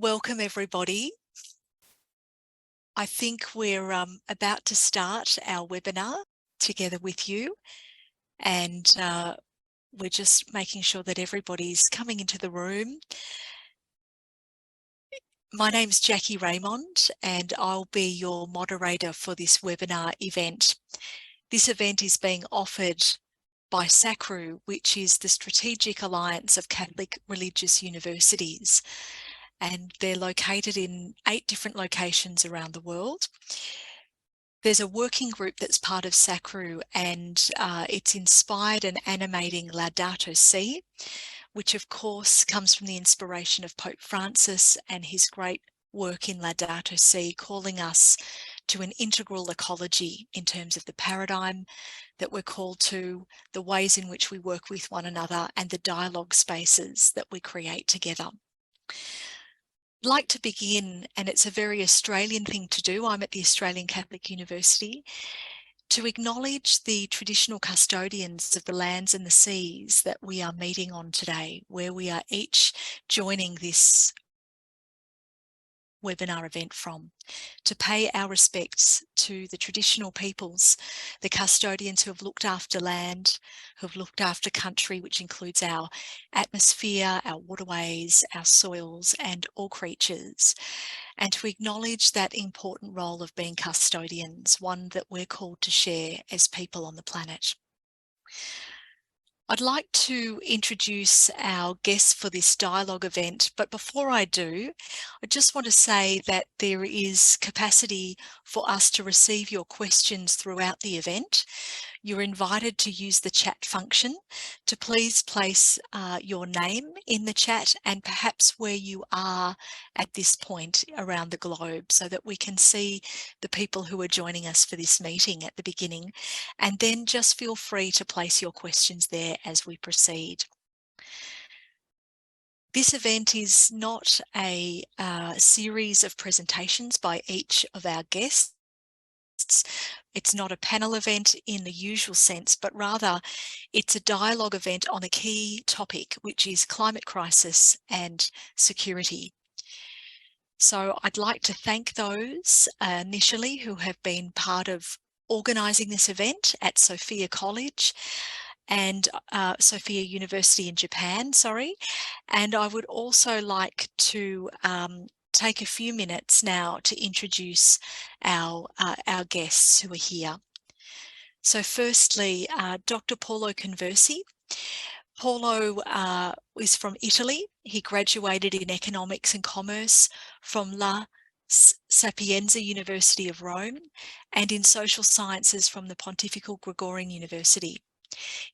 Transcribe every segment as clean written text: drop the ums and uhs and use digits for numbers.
Welcome everybody. I think we're about to start our webinar together with you, and we're just making sure that everybody's coming into the room. My name's Jackie Raymond and I'll be your moderator for this webinar event. This event is being offered by SACRU, which is the Strategic Alliance of Catholic Religious Universities, and they're located in 8 different locations around the world. There's a working group that's part of SACRU, and it's inspired and animating Laudato Si, which of course comes from the inspiration of Pope Francis and his great work in Laudato Si, calling us to an integral ecology in terms of the paradigm that we're called to, the ways in which we work with one another, and the dialogue spaces that we create together. I'd like to begin, and it's a very Australian thing to do, I'm at the Australian Catholic University, to acknowledge the traditional custodians of the lands and the seas that we are meeting on today, where we are each joining this webinar event from, to pay our respects to the traditional peoples, the custodians who have looked after land, who have looked after country, which includes our atmosphere, our waterways, our soils, and all creatures, and to acknowledge that important role of being custodians, one that we're called to share as people on the planet. I'd like to introduce our guests for this dialogue event, but before I do, I just want to say that there is capacity for us to receive your questions throughout the event. You're invited to use the chat function to please place your name in the chat and perhaps where you are at this point around the globe, so that we can see the people who are joining us for this meeting at the beginning, and then just feel free to place your questions there as we proceed. This event is not a series of presentations by each of our guests. It's not a panel event in the usual sense, but rather it's a dialogue event on a key topic, which is climate crisis and security. So I'd like to thank those initially who have been part of organising this event at Sophia College and Sophia University in Japan, and I would also like to take a few minutes now to introduce our guests who are here. So firstly, Dr. Paolo Conversi. Paolo is from Italy. He graduated in Economics and Commerce from La Sapienza University of Rome and in Social Sciences from the Pontifical Gregorian University.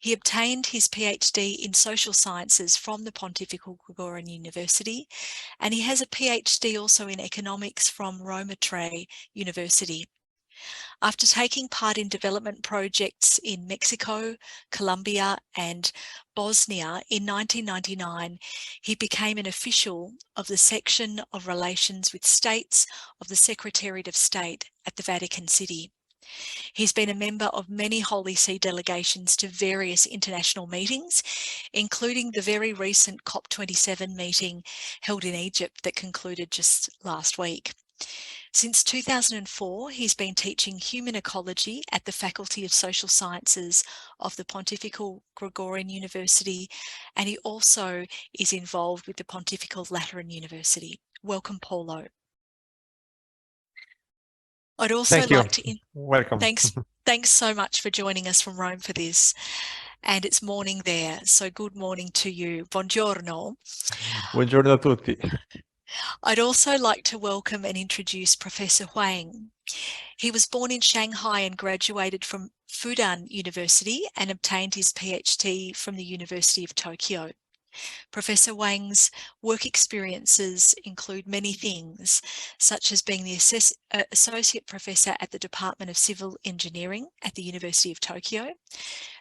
He obtained his PhD in Social Sciences from the Pontifical Gregorian University, and he has a PhD also in Economics from Roma Tre University. After taking part in development projects in Mexico, Colombia, and Bosnia in 1999, he became an official of the Section of Relations with States of the Secretariat of State at the Vatican City. He's been a member of many Holy See delegations to various international meetings, including the very recent COP27 meeting held in Egypt that concluded just last week. Since 2004, he's been teaching human ecology at the Faculty of Social Sciences of the Pontifical Gregorian University, and he also is involved with the Pontifical Lateran University. Welcome, Paolo. I'd also like to... Welcome. Thanks so much for joining us from Rome for this. And it's morning there, so good morning to you. Buongiorno. Buongiorno a tutti. I'd also like to welcome and introduce Professor Huang. He was born in Shanghai and graduated from Fudan University and obtained his PhD from the University of Tokyo. Professor Wang's work experiences include many things, such as being the Associate Professor at the Department of Civil Engineering at the University of Tokyo,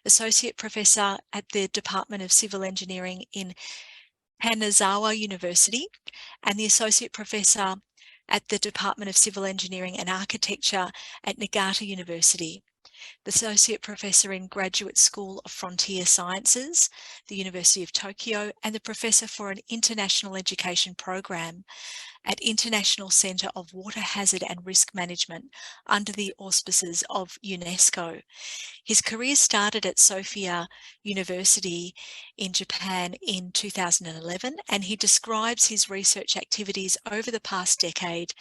Associate Professor at the Department of Civil Engineering in Kanazawa University, and the Associate Professor at the Department of Civil Engineering and Architecture at Niigata University. the Associate Professor in Graduate School of Frontier Sciences, the University of Tokyo, and the Professor for an International Education Program at International Centre of Water Hazard and Risk Management under the auspices of UNESCO. His career started at Sophia University in Japan in 2011, and he describes his research activities over the past decade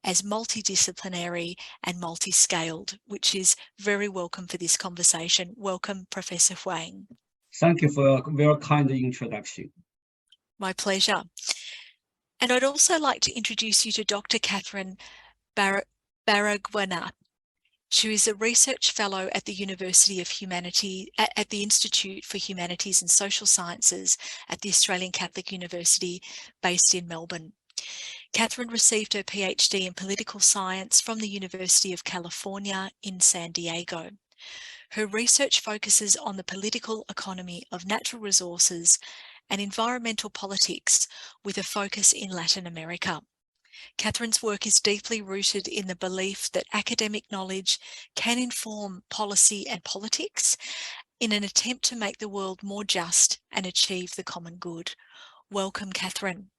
as multidisciplinary and multi-scaled, which is very welcome for this conversation. Welcome, Professor Huang. Thank you for a very kind introduction. My pleasure. And I'd also like to introduce you to Dr. Catherine Baragwanath. She is a research fellow at the University of Humanity, at the Institute for Humanities and Social Sciences at the Australian Catholic University, based in Melbourne. Catherine received her PhD in political science from the University of California in San Diego. Her research focuses on the political economy of natural resources and environmental politics with a focus in Latin America. Catherine's work is deeply rooted in the belief that academic knowledge can inform policy and politics in an attempt to make the world more just and achieve the common good. Welcome, Catherine.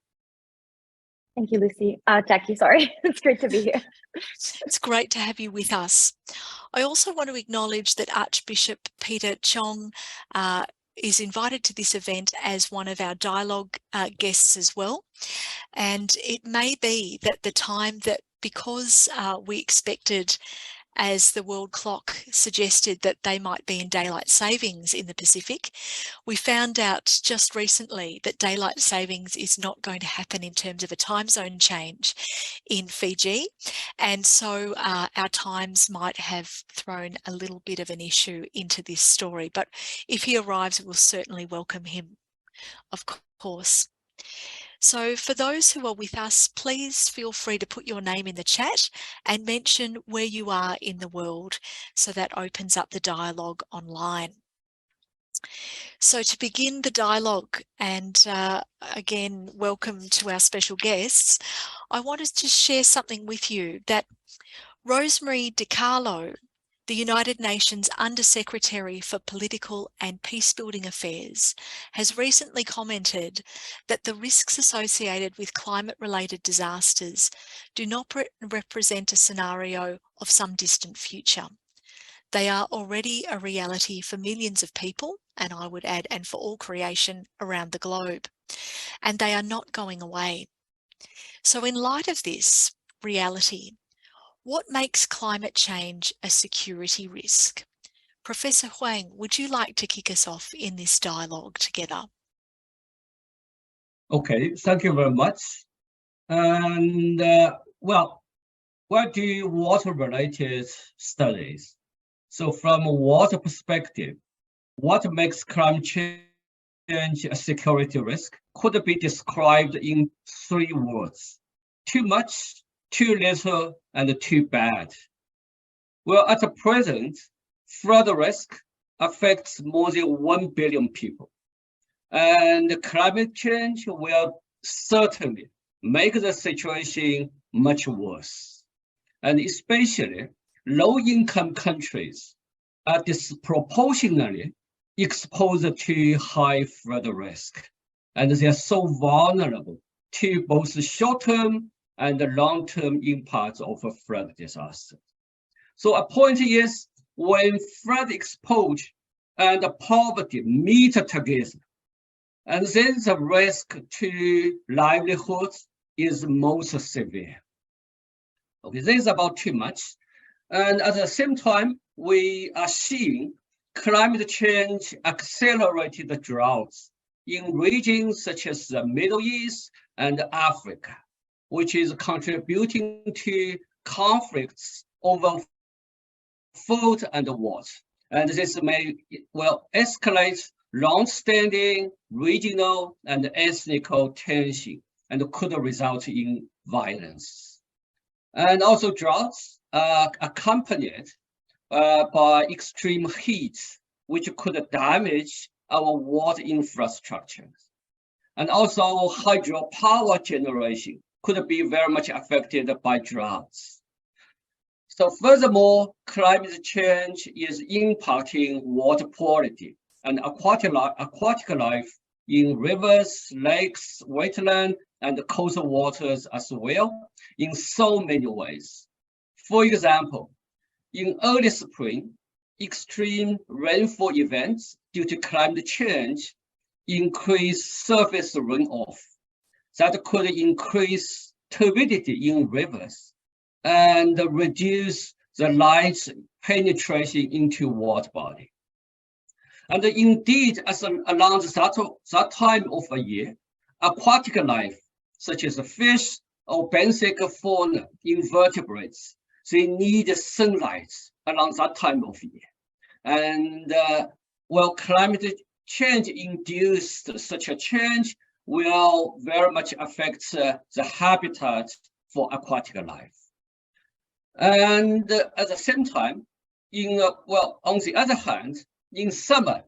Thank you, Lucy. Jackie, sorry. It's great to be here. It's great to have you with us. I also want to acknowledge that Archbishop Peter Chong is invited to this event as one of our dialogue guests as well. And it may be that the time that, because we expected, as the world clock suggested, that they might be in daylight savings in the Pacific, we found out just recently that daylight savings is not going to happen in terms of a time zone change in Fiji. And so our times might have thrown a little bit of an issue into this story. But if he arrives, we'll certainly welcome him, of course. So for those who are with us, please feel free to put your name in the chat and mention where you are in the world, so that opens up the dialogue online. So to begin the dialogue, and again, welcome to our special guests, I wanted to share something with you that Rosemary DiCarlo, the United Nations Under-Secretary for Political and Peacebuilding Affairs, has recently commented that the risks associated with climate-related disasters do not represent a scenario of some distant future. They are already a reality for millions of people, and I would add, and for all creation around the globe. And they are not going away. So in light of this reality, what makes climate change a security risk? Professor Huang, would you like to kick us off in this dialogue together? Okay, thank you very much. And well, we're doing water-related studies. So from a water perspective, what makes climate change a security risk could be described in 3 words: too much, too little, and too bad. Well, at the present, flood risk affects more than 1 billion people. And climate change will certainly make the situation much worse. And especially low-income countries are disproportionately exposed to high flood risk. And they are so vulnerable to both short-term and the long-term impacts of a flood disaster. So a point is, when flood exposure and poverty meet together, and then the risk to livelihoods is most severe. Okay, this is about too much. And at the same time, we are seeing climate change accelerated droughts in regions such as the Middle East and Africa, which is contributing to conflicts over food and water. And this may well escalate long-standing regional and ethnic tension and could result in violence. And also droughts are accompanied by extreme heat, which could damage our water infrastructure. And also hydropower generation could be very much affected by droughts. So furthermore, climate change is impacting water quality and aquatic life in rivers, lakes, wetland, and coastal waters as well in so many ways. For example, in early spring, extreme rainfall events due to climate change increase surface runoff that could increase turbidity in rivers and reduce the light's penetration into water body. And indeed, around that time of a year, aquatic life, such as fish or basic fauna, invertebrates, they need sunlight around that time of year. And while climate change induced such a change will very much affect the habitat for aquatic life. And at the same time, on the other hand, in summer,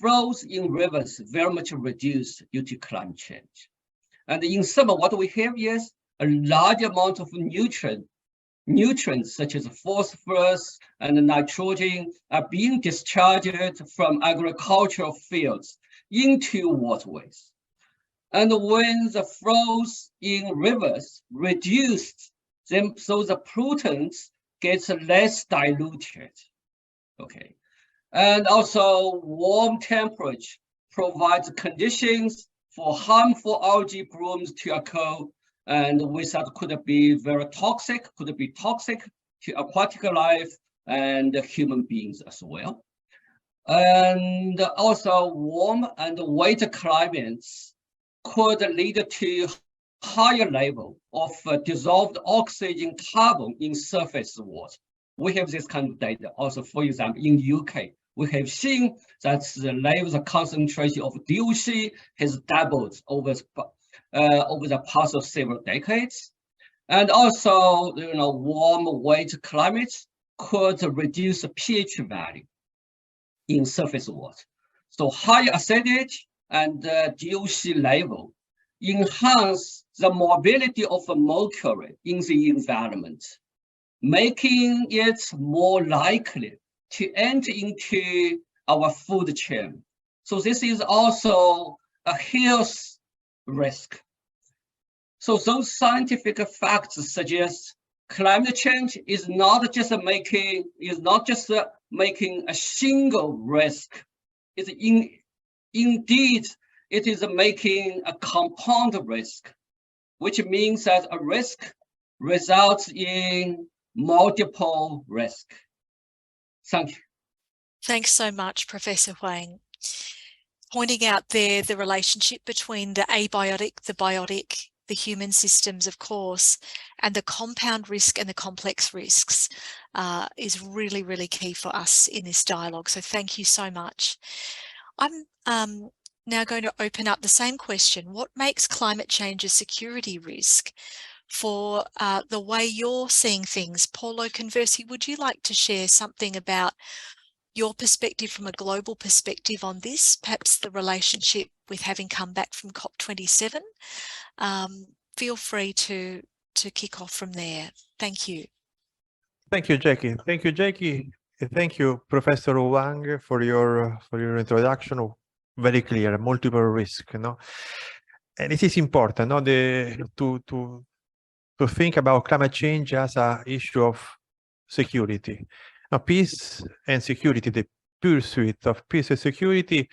flows in rivers very much reduced due to climate change. And in summer, what we have is a large amount of nutrients such as phosphorus and nitrogen are being discharged from agricultural fields into waterways. And when the flows in rivers reduced, so the pollutants gets less diluted. Okay. And also warm temperature provides conditions for harmful algae blooms to occur, and which that could be very toxic, to aquatic life and human beings as well. And also warm and wet climates could lead to higher level of dissolved oxygen carbon in surface water. We have this kind of data also, for example, in the UK. We have seen that the levels of concentration of DOC has doubled over the past of several decades. And also, warm, wet climates could reduce the pH value in surface water. So high acidity and DOC level enhance the mobility of mercury in the environment, making it more likely to enter into our food chain. So this is also a health risk. So those scientific facts suggest climate change is not just making a single risk. Indeed, it is making a compound risk, which means that a risk results in multiple risk. Thank you. Thanks so much, Professor Huang. Pointing out there the relationship between the abiotic, the biotic, the human systems, of course, and the compound risk and the complex risks is really, really key for us in this dialogue. So thank you so much. I'm now going to open up the same question. What makes climate change a security risk for the way you're seeing things? Paulo Conversi, would you like to share something about your perspective from a global perspective on this, perhaps the relationship with having come back from COP27? Feel free to kick off from there. Thank you. Thank you, Jackie. Thank you, Jackie. Thank you, Professor Huang, for your introduction. Very clear, multiple risk, And it is important, to think about climate change as an issue of security. Now, peace and security, the pursuit of peace and security,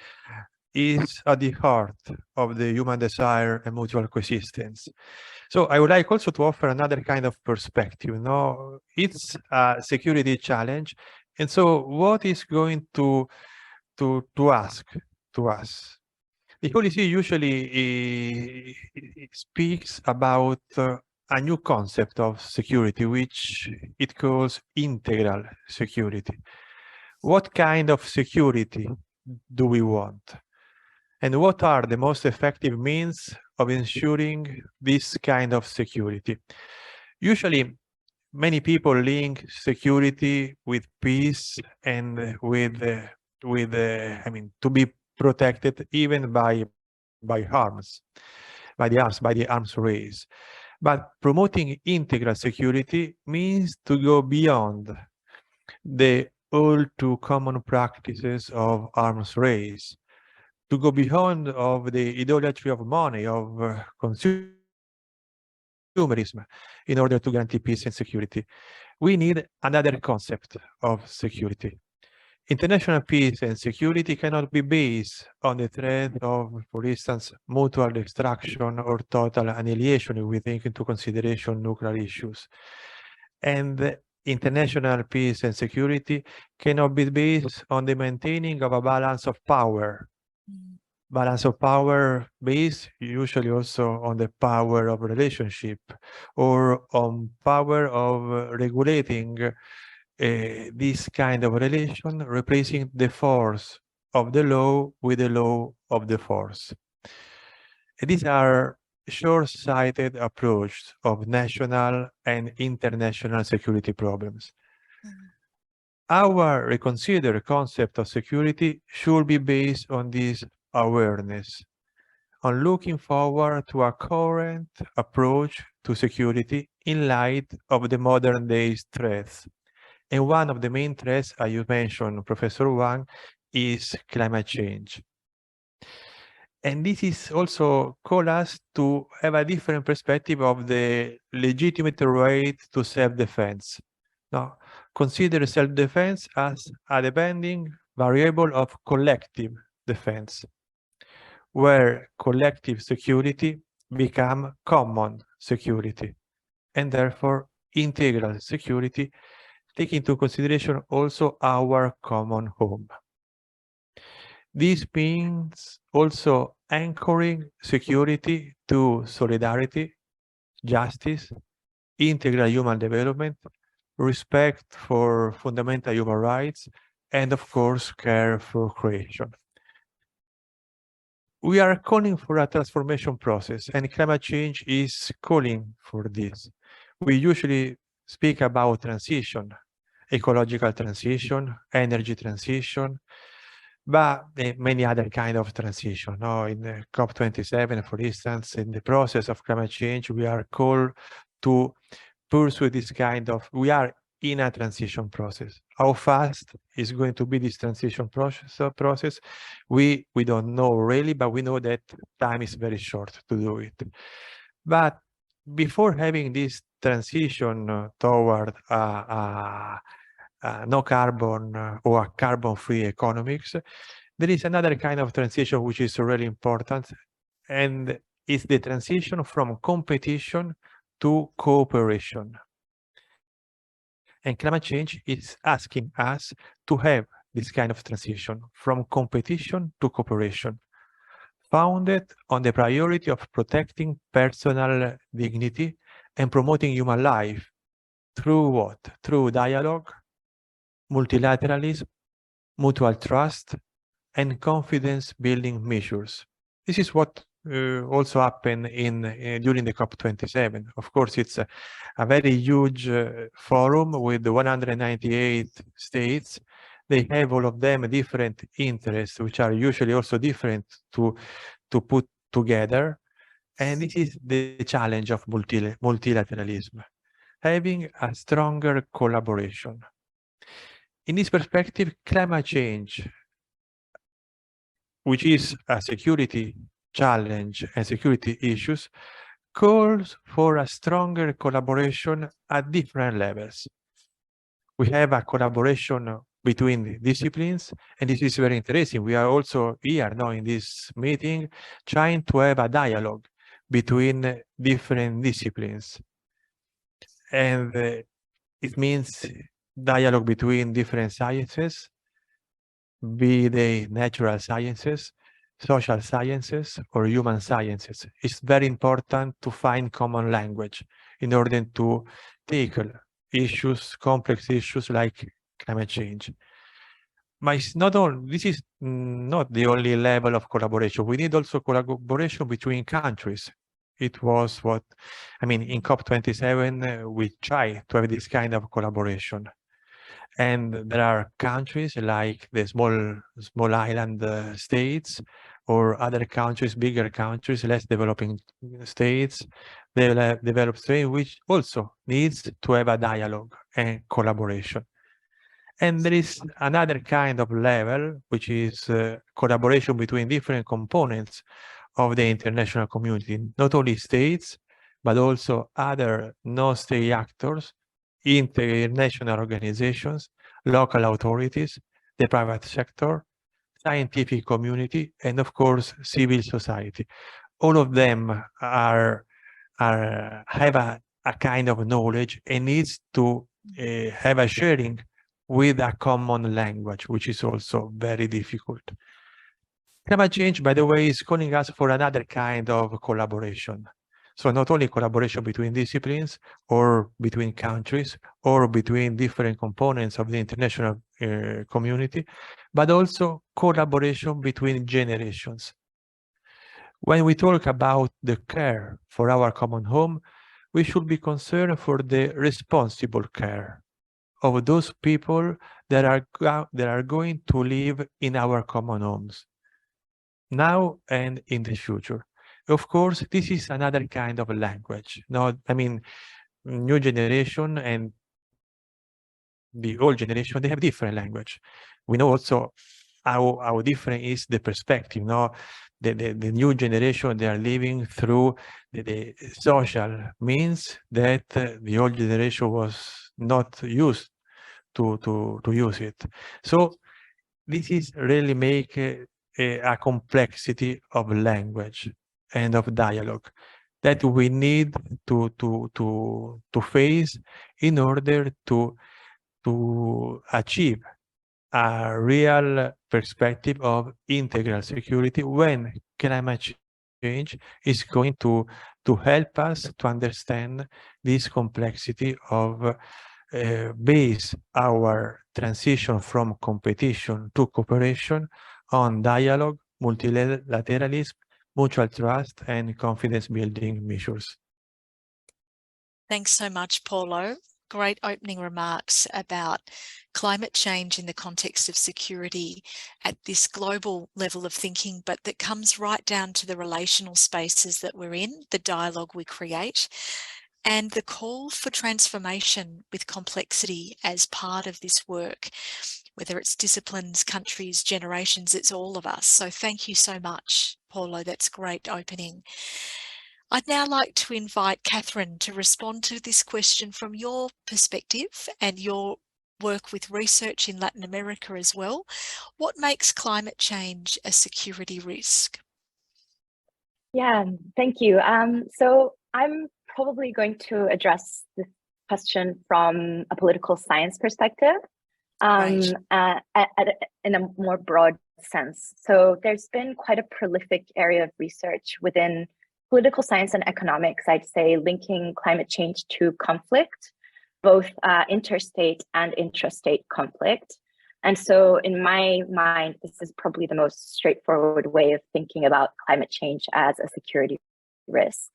is at the heart of the human desire and mutual coexistence. So I would like also to offer another kind of perspective. It's a security challenge, and so what is going to ask to us? The Holy See usually speaks about a new concept of security, which it calls integral security. What kind of security do we want? And what are the most effective means of ensuring this kind of security? Usually, many people link security with peace and with to be protected even by the arms race. But promoting integral security means to go beyond the all too common practices of arms race, to go beyond of the idolatry of money, of consumerism, in order to guarantee peace and security. We need another concept of security. International peace and security cannot be based on the threat of, for instance, mutual destruction or total annihilation if we take into consideration nuclear issues. And international peace and security cannot be based on the maintaining of a balance of power. Balance of power based usually also on the power of relationship or on power of regulating this kind of relation, replacing the force of the law with the law of the force. And these are short-sighted approach of national and international security problems. Our reconsidered concept of security should be based on this awareness, on looking forward to a current approach to security in light of the modern day's threats. And one of the main threats, as you mentioned, Professor Huang, is climate change. And this is also call us to have a different perspective of the legitimate right to self-defense. Now, consider self-defense as a depending variable of collective defense, where collective security become common security, and therefore integral security, take into consideration also our common home. This means also anchoring security to solidarity, justice, integral human development, respect for fundamental human rights, and of course, care for creation. We are calling for a transformation process, and climate change is calling for this. We usually speak about transition, ecological transition, energy transition, but many other kind of transition. No? In the COP27, for instance, in the process of climate change, we are called to pursue this kind of, we are in a transition process. How fast is going to be this transition process? We don't know really, but we know that time is very short to do it. But before having this transition toward no carbon or a carbon-free economics, there is another kind of transition which is really important, and it's the transition from competition to cooperation. And climate change is asking us to have this kind of transition from competition to cooperation, founded on the priority of protecting personal dignity and promoting human life through what? Through dialogue, multilateralism, mutual trust, and confidence-building measures. This is what also happened during the COP27. Of course, it's a very huge forum with 198 states. They have all of them different interests, which are usually also different to put together. And this is the challenge of multilateralism, having a stronger collaboration. In this perspective, climate change, which is a security challenge and security issues, calls for a stronger collaboration at different levels. We have a collaboration between the disciplines, and this is very interesting. We are also here now in this meeting trying to have a dialogue between different disciplines. And it means dialogue between different sciences, be they natural sciences, social sciences, or human sciences. It's very important to find common language in order to tackle issues, complex issues like climate change. But it's not all, this is not the only level of collaboration. We need also collaboration between countries. It was what, I mean, in COP27, we try to have this kind of collaboration. And there are countries like the small island states, or other countries, bigger countries, less developing states, developed states, which also needs to have a dialogue and collaboration. And there is another kind of level, which is collaboration between different components of the international community, not only states, but also other non-state actors, international organizations, local authorities, the private sector, scientific community, and of course, civil society. All of them have a kind of knowledge and needs to have a sharing with a common language, which is also very difficult. Climate change, by the way, is calling us for another kind of collaboration. So not only collaboration between disciplines or between countries or between different components of the international community, but also collaboration between generations. When we talk about the care for our common home, we should be concerned for the responsible care of those people that are going to live in our common homes, now and in the future. Of course, this is another kind of language. No, I mean, new generation and the old generation, they have different language. We know also how different is the perspective. No, the new generation, they are living through the social means that the old generation was not used to use it. So this is really make a complexity of language and of dialogue that we need to face in order to achieve a real perspective of integral security when climate change is going to help us to understand this complexity of base our transition from competition to cooperation on dialogue, multilateralism, mutual trust, and confidence building measures. Thanks so much, Paulo. Great opening remarks about climate change in the context of security at this global level of thinking, but that comes right down to the relational spaces that we're in, the dialogue we create, and the call for transformation with complexity as part of this work. Whether it's disciplines, countries, generations, it's all of us. So thank you so much, Paulo. That's great opening. I'd now like to invite Catherine to respond to this question from your perspective and your work with research in Latin America as well. What makes climate change a security risk? Yeah, thank you. So I'm probably going to address this question from a political science perspective, in a more broad sense. So there's been quite a prolific area of research within political science and economics, I'd say, linking climate change to conflict, both interstate and intrastate conflict. And so in my mind, this is probably the most straightforward way of thinking about climate change as a security risk.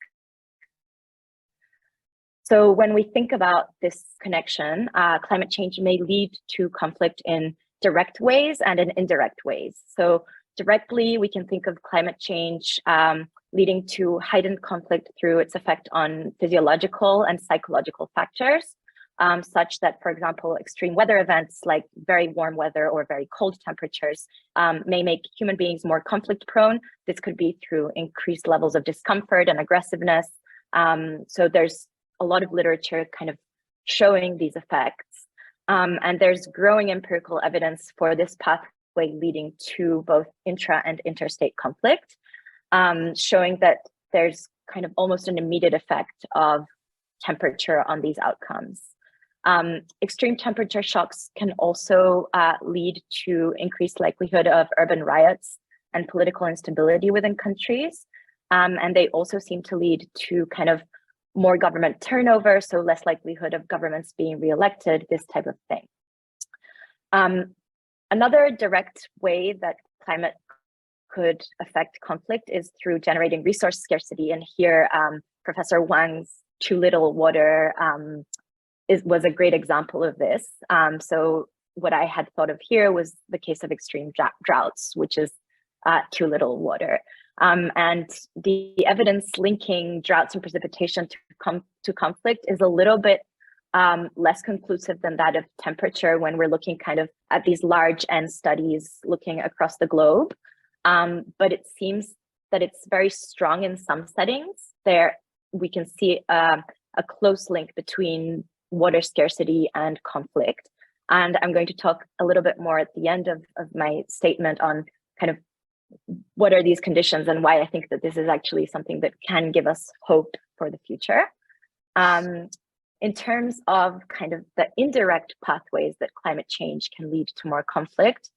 So when we think about this connection, climate change may lead to conflict in direct ways and in indirect ways. So directly, we can think of climate change leading to heightened conflict through its effect on physiological and psychological factors, such that, for example, extreme weather events like very warm weather or very cold temperatures may make human beings more conflict prone. This could be through increased levels of discomfort and aggressiveness. So there's a lot of literature kind of showing these effects. And there's growing empirical evidence for this pathway leading to both intra and interstate conflict, showing that there's kind of almost an immediate effect of temperature on these outcomes. Extreme temperature shocks can also lead to increased likelihood of urban riots and political instability within countries. And they also seem to lead to kind of more government turnover, so less likelihood of governments being reelected, this type of thing. Another direct way that climate could affect conflict is through generating resource scarcity. And here, Professor Huang's too little water was a great example of this. So what I had thought of here was the case of extreme droughts, which is too little water. And the evidence linking droughts and precipitation to conflict is a little bit less conclusive than that of temperature when we're looking kind of at these large N studies looking across the globe. But it seems that it's very strong in some settings. There we can see a close link between water scarcity and conflict. And I'm going to talk a little bit more at the end of my statement on kind of what are these conditions and why I think that this is actually something that can give us hope for the future. In terms of kind of the indirect pathways that climate change can lead to more conflict,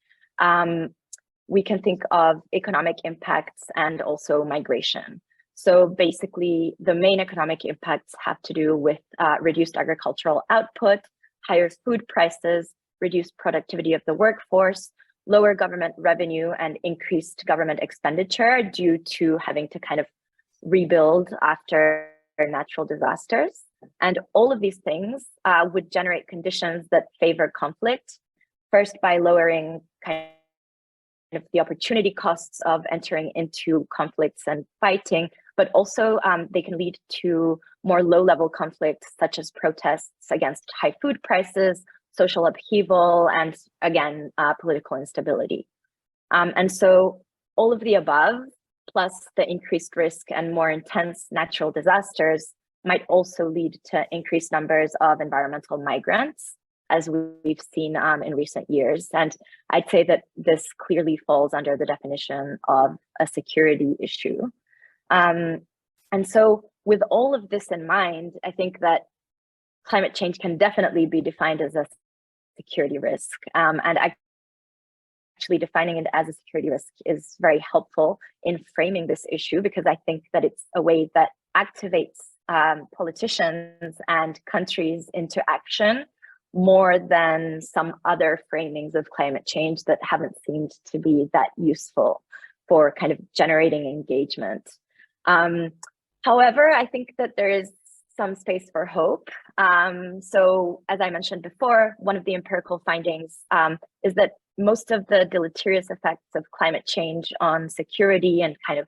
we can think of economic impacts and also migration. So basically, the main economic impacts have to do with reduced agricultural output, higher food prices, reduced productivity of the workforce, lower government revenue, and increased government expenditure due to having to kind of rebuild after natural disasters. And all of these things would generate conditions that favor conflict, first by lowering kind of the opportunity costs of entering into conflicts and fighting, but also they can lead to more low-level conflicts, such as protests against high food prices, social upheaval, and again, political instability. And so all of the above, plus the increased risk and more intense natural disasters, might also lead to increased numbers of environmental migrants, as we've seen in recent years. And I'd say that this clearly falls under the definition of a security issue. And so with all of this in mind, I think that climate change can definitely be defined as a security risk. And actually defining it as a security risk is very helpful in framing this issue, because I think that it's a way that activates politicians and countries into action more than some other framings of climate change that haven't seemed to be that useful for kind of generating engagement. However, I think that there is some space for hope. So as I mentioned before, one of the empirical findings is that most of the deleterious effects of climate change on security and kind of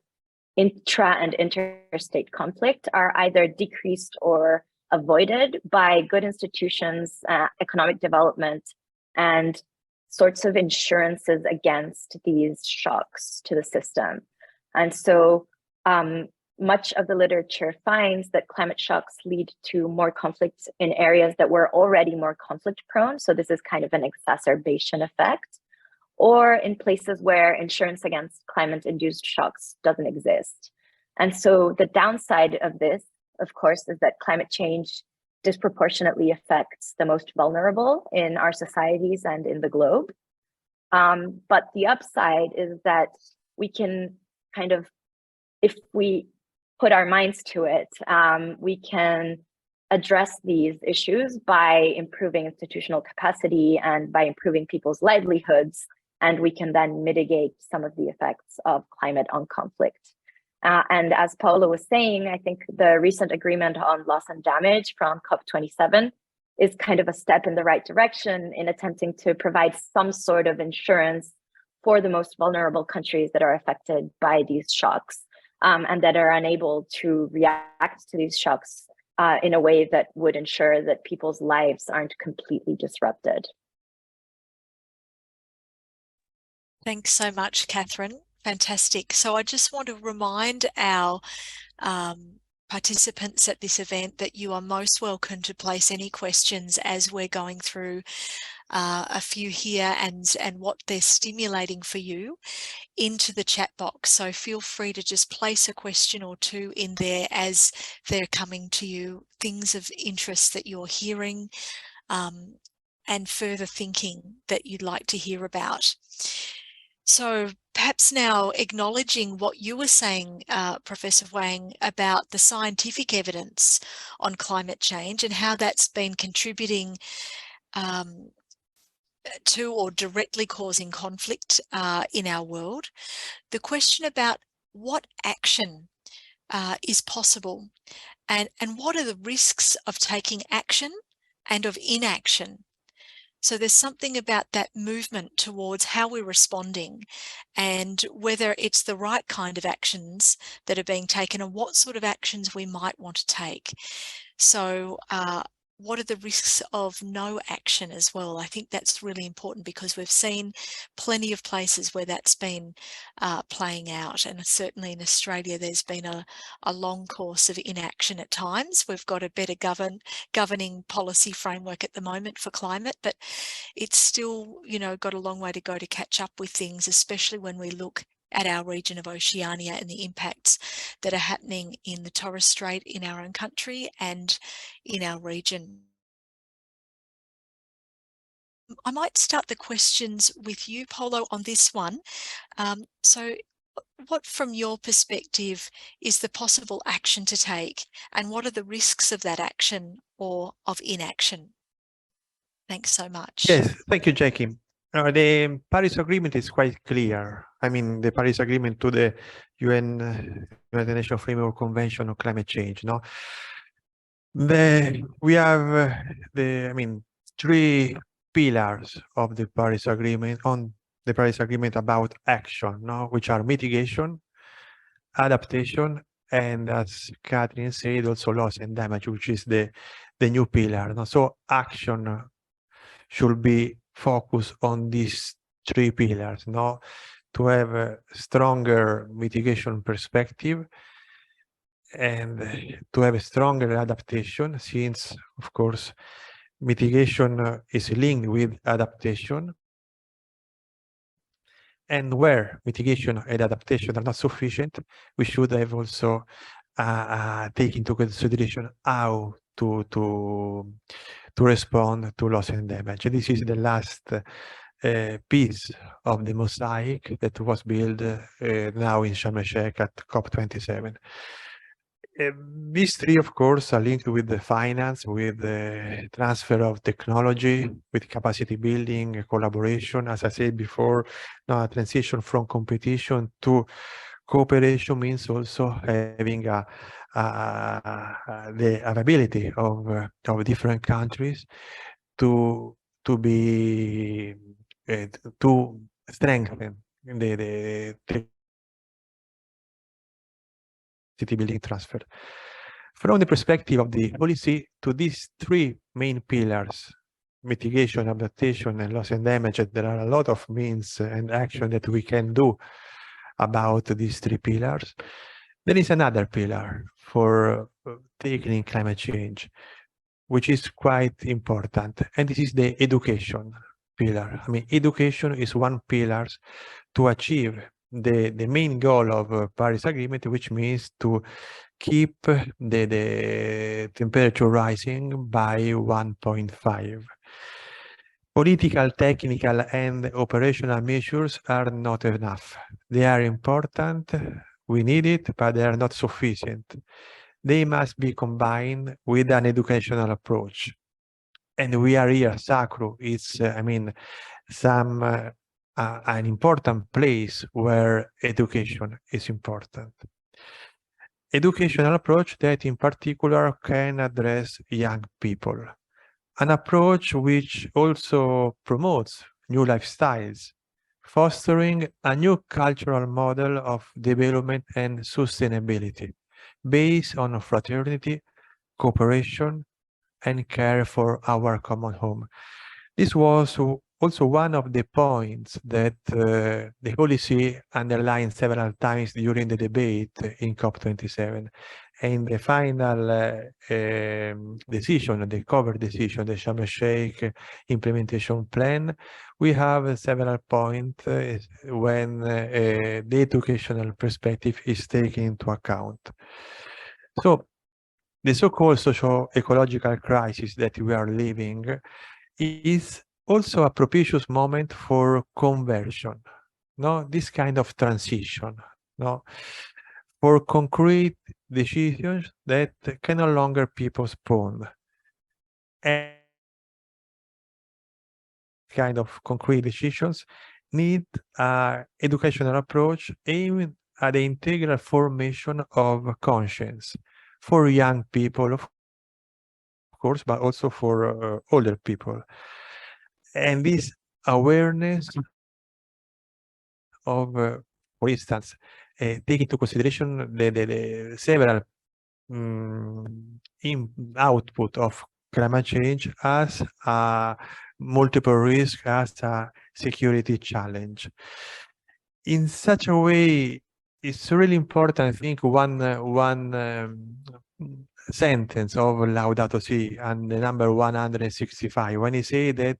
intra and interstate conflict are either decreased or avoided by good institutions, economic development, and sorts of insurances against these shocks to the system. And so much of the literature finds that climate shocks lead to more conflicts in areas that were already more conflict prone. So this is kind of an exacerbation effect, or in places where insurance against climate-induced shocks doesn't exist. And so the downside of this, of course, is that climate change disproportionately affects the most vulnerable in our societies and in the globe. But the upside is that we can kind of, if we put our minds to it, we can address these issues by improving institutional capacity and by improving people's livelihoods, and we can then mitigate some of the effects of climate on conflict. And as Paolo was saying, I think the recent agreement on loss and damage from COP27 is kind of a step in the right direction in attempting to provide some sort of insurance for the most vulnerable countries that are affected by these shocks, and that are unable to react to these shocks in a way that would ensure that people's lives aren't completely disrupted. Thanks so much, Catherine. Fantastic. So I just want to remind our participants at this event that you are most welcome to place any questions as we're going through a few here and what they're stimulating for you into the chat box. So feel free to just place a question or two in there as they're coming to you, things of interest that you're hearing and further thinking that you'd like to hear about. So perhaps now acknowledging what you were saying, Professor Huang, about the scientific evidence on climate change and how that's been contributing to or directly causing conflict in our world. The question about what action is possible and what are the risks of taking action and of inaction. So there's something about that movement towards how we're responding and whether it's the right kind of actions that are being taken and what sort of actions we might want to take. So what are the risks of no action as well? I think that's really important because we've seen plenty of places where that's been playing out, and certainly in Australia there's been a long course of inaction at times. We've got a better governing policy framework at the moment for climate, but it's still, you know, got a long way to go to catch up with things, especially when we look at our region of Oceania and the impacts that are happening in the Torres Strait in our own country and in our region. I might start the questions with you, Polo, on this one. So what, from your perspective, is the possible action to take, and what are the risks of that action or of inaction? Thanks so much. Yes, thank you, Jackie. The Paris Agreement is quite clear. I mean, the Paris Agreement to the United Nations Framework Convention on Climate Change. No, we have three pillars of the Paris Agreement about action. No, which are mitigation, adaptation, and as Catherine said, also loss and damage, which is the new pillar. No? So action should be focused on these three pillars, no? To have a stronger mitigation perspective and to have a stronger adaptation, since, of course, mitigation is linked with adaptation. And where mitigation and adaptation are not sufficient, we should have also take into consideration how to respond to loss and damage. And this is the last piece of the mosaic that was built now in Sharm el-Sheikh at COP27. These three, of course, are linked with the finance, with the transfer of technology, with capacity building, collaboration. As I said before, a transition from competition to cooperation means also having the availability of different countries to strengthen the capacity building transfer. From the perspective of the policy, to these three main pillars, mitigation, adaptation, and loss and damage, there are a lot of means and action that we can do about these three pillars. There is another pillar for tackling climate change, which is quite important, and this is the education pillar. I mean, education is one pillar to achieve the main goal of Paris Agreement, which means to keep the temperature rising by 1.5. Political, technical, and operational measures are not enough. They are important, we need it, but they are not sufficient. They must be combined with an educational approach. And we are here, SACRU, it's, an important place where education is important. Educational approach that in particular can address young people. An approach which also promotes new lifestyles, fostering a new cultural model of development and sustainability based on fraternity, cooperation, and care for our common home. This was also one of the points that the policy underlined several times during the debate in COP27. And the final decision, the cover decision, the Sharm el-Sheikh implementation plan, we have several points when the educational perspective is taken into account. So the so-called socio-ecological crisis that we are living is also a propitious moment for conversion, no? This kind of transition, no? For concrete decisions that can no longer be postponed. And kind of concrete decisions need an educational approach aimed at the integral formation of conscience for young people, of course, but also for older people. And this awareness of, for instance, take into consideration the several output of climate change as a multiple risk, as a security challenge. In such a way, it's really important. I think one sentence of Laudato Si and the number 165, when he say that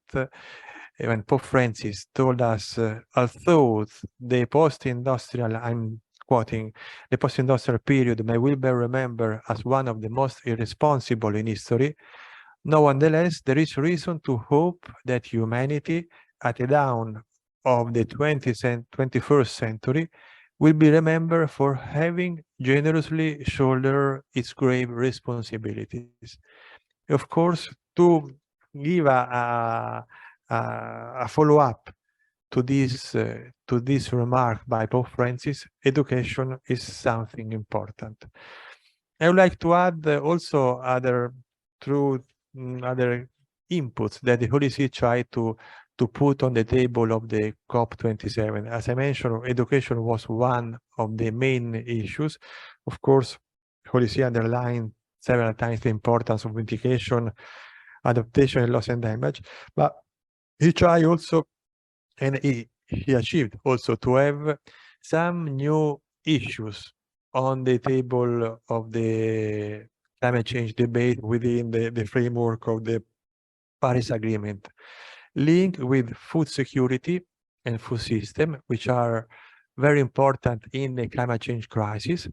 when Pope Francis told us, although the post-industrial, I'm quoting, the post-industrial period may well be remembered as one of the most irresponsible in history, nonetheless, there is reason to hope that humanity, at the dawn of the 21st century, will be remembered for having generously shouldered its grave responsibilities. Of course, to give a follow-up to this remark by Pope Francis, education is something important. I would like to add also other inputs that the Holy See tried to put on the table of the COP27. As I mentioned, education was one of the main issues. Of course, Holy See underlined several times the importance of mitigation, adaptation, and loss and damage, but he tried also, and he achieved also, to have some new issues on the table of the climate change debate within the framework of the Paris Agreement, linked with food security and food system, which are very important in the climate change crisis.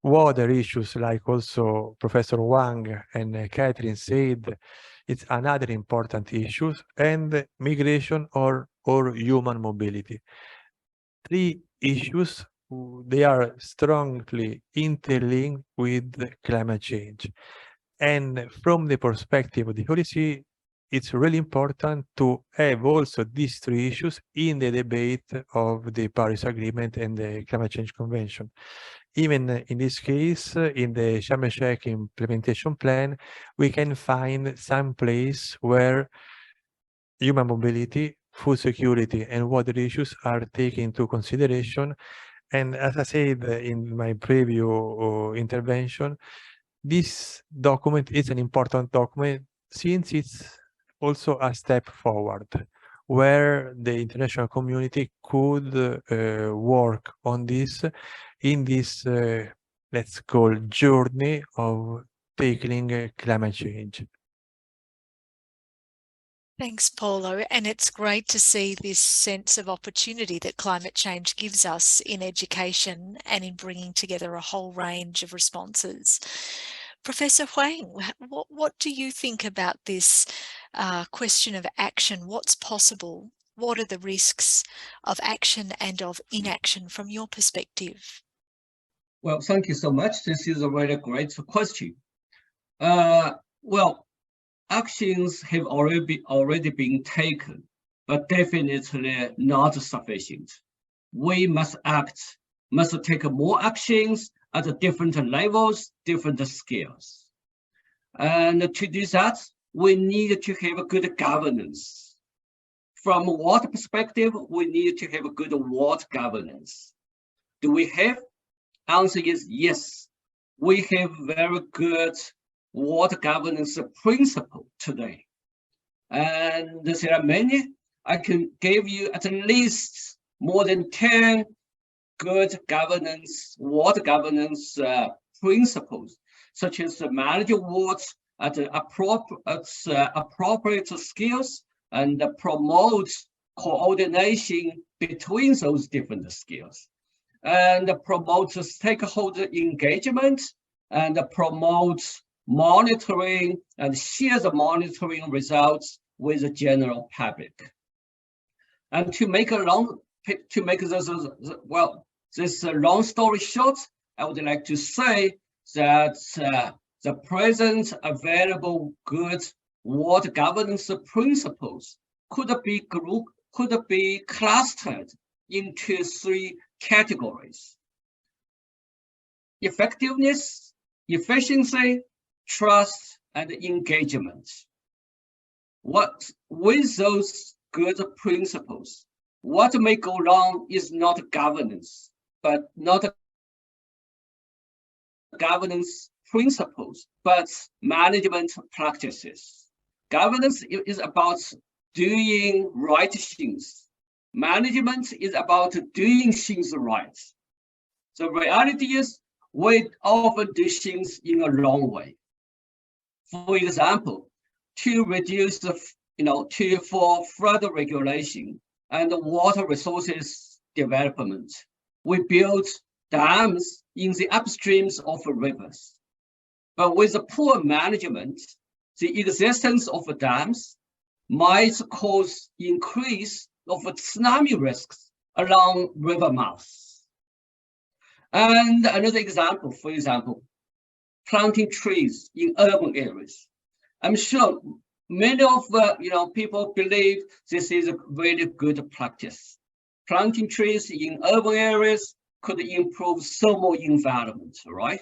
Water issues, like also Professor Huang and Catherine said, it's another important issue, and migration or human mobility. Three issues, they are strongly interlinked with climate change. And from the perspective of the Holy See, it's really important to have also these three issues in the debate of the Paris Agreement and the Climate Change Convention. Even in this case, in the Sharm el-Sheikh implementation plan, we can find some place where human mobility, food security, and water issues are taken into consideration. And as I said in my previous intervention, this document is an important document since it's also a step forward where the international community could work on this in this, let's call, journey of tackling climate change. Thanks, Paulo. And it's great to see this sense of opportunity that climate change gives us in education and in bringing together a whole range of responses. Professor Huang, what do you think about this question of action? What's possible? What are the risks of action and of inaction from your perspective? Well, thank you so much. This is a very great question. Well, actions have already been taken, but definitely not sufficient. We must take more actions at different levels, different scales. And to do that, we need to have a good governance. From a water perspective, we need to have a good water governance. Do we have? Answer is yes. We have very good water governance principle today. And there are many. I can give you at least more than 10 good governance, water governance principles, such as manage water at appropriate skills and promote coordination between those different skills, and promote stakeholder engagement, and promote monitoring and share the monitoring results with the general public. And to make this long story short, I would like to say that the present available good water governance principles could be clustered into three categories: effectiveness, efficiency, trust, and engagement. With those good principles, what may go wrong is not governance, but not governance principles, but management practices. Governance is about doing right things. Management is about doing things right. The reality is we often do things in a wrong way. For example, to reduce the, for flood regulation and water resources development, we build dams in the upstreams of rivers. But with the poor management, the existence of dams might cause increase of tsunami risks along river mouths. And another example, for example, planting trees in urban areas. I'm sure many of people believe this is a very good practice. Planting trees in urban areas could improve thermal environment, right?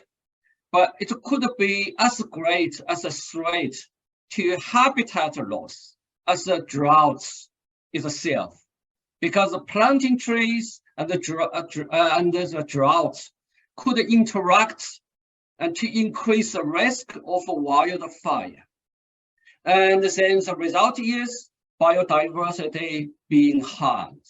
But it could be as great as a threat to habitat loss as the drought itself, because the planting trees and the drought could interact and to increase the risk of wildfire. And then the result is biodiversity being harmed.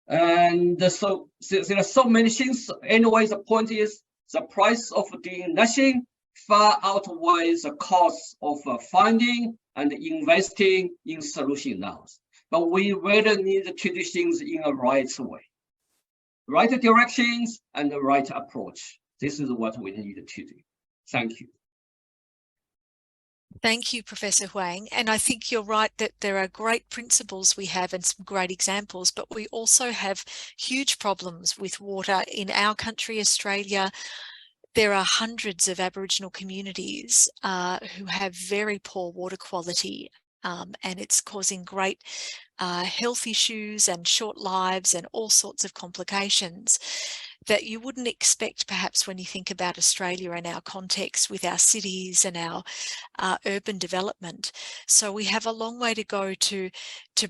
And so there are so many things. Anyway, the point is the price of doing nothing far outweighs the cost of finding and investing in solution now. But we really need to do things in a right way, right directions and the right approach. This is what we need to do. Thank you. Thank you, Professor Huang. And I think you're right that there are great principles we have and some great examples, but we also have huge problems with water in our country, Australia. There are hundreds of Aboriginal communities who have very poor water quality, and it's causing great health issues and short lives and all sorts of complications that you wouldn't expect perhaps when you think about Australia and our context with our cities and our urban development. So we have a long way to go to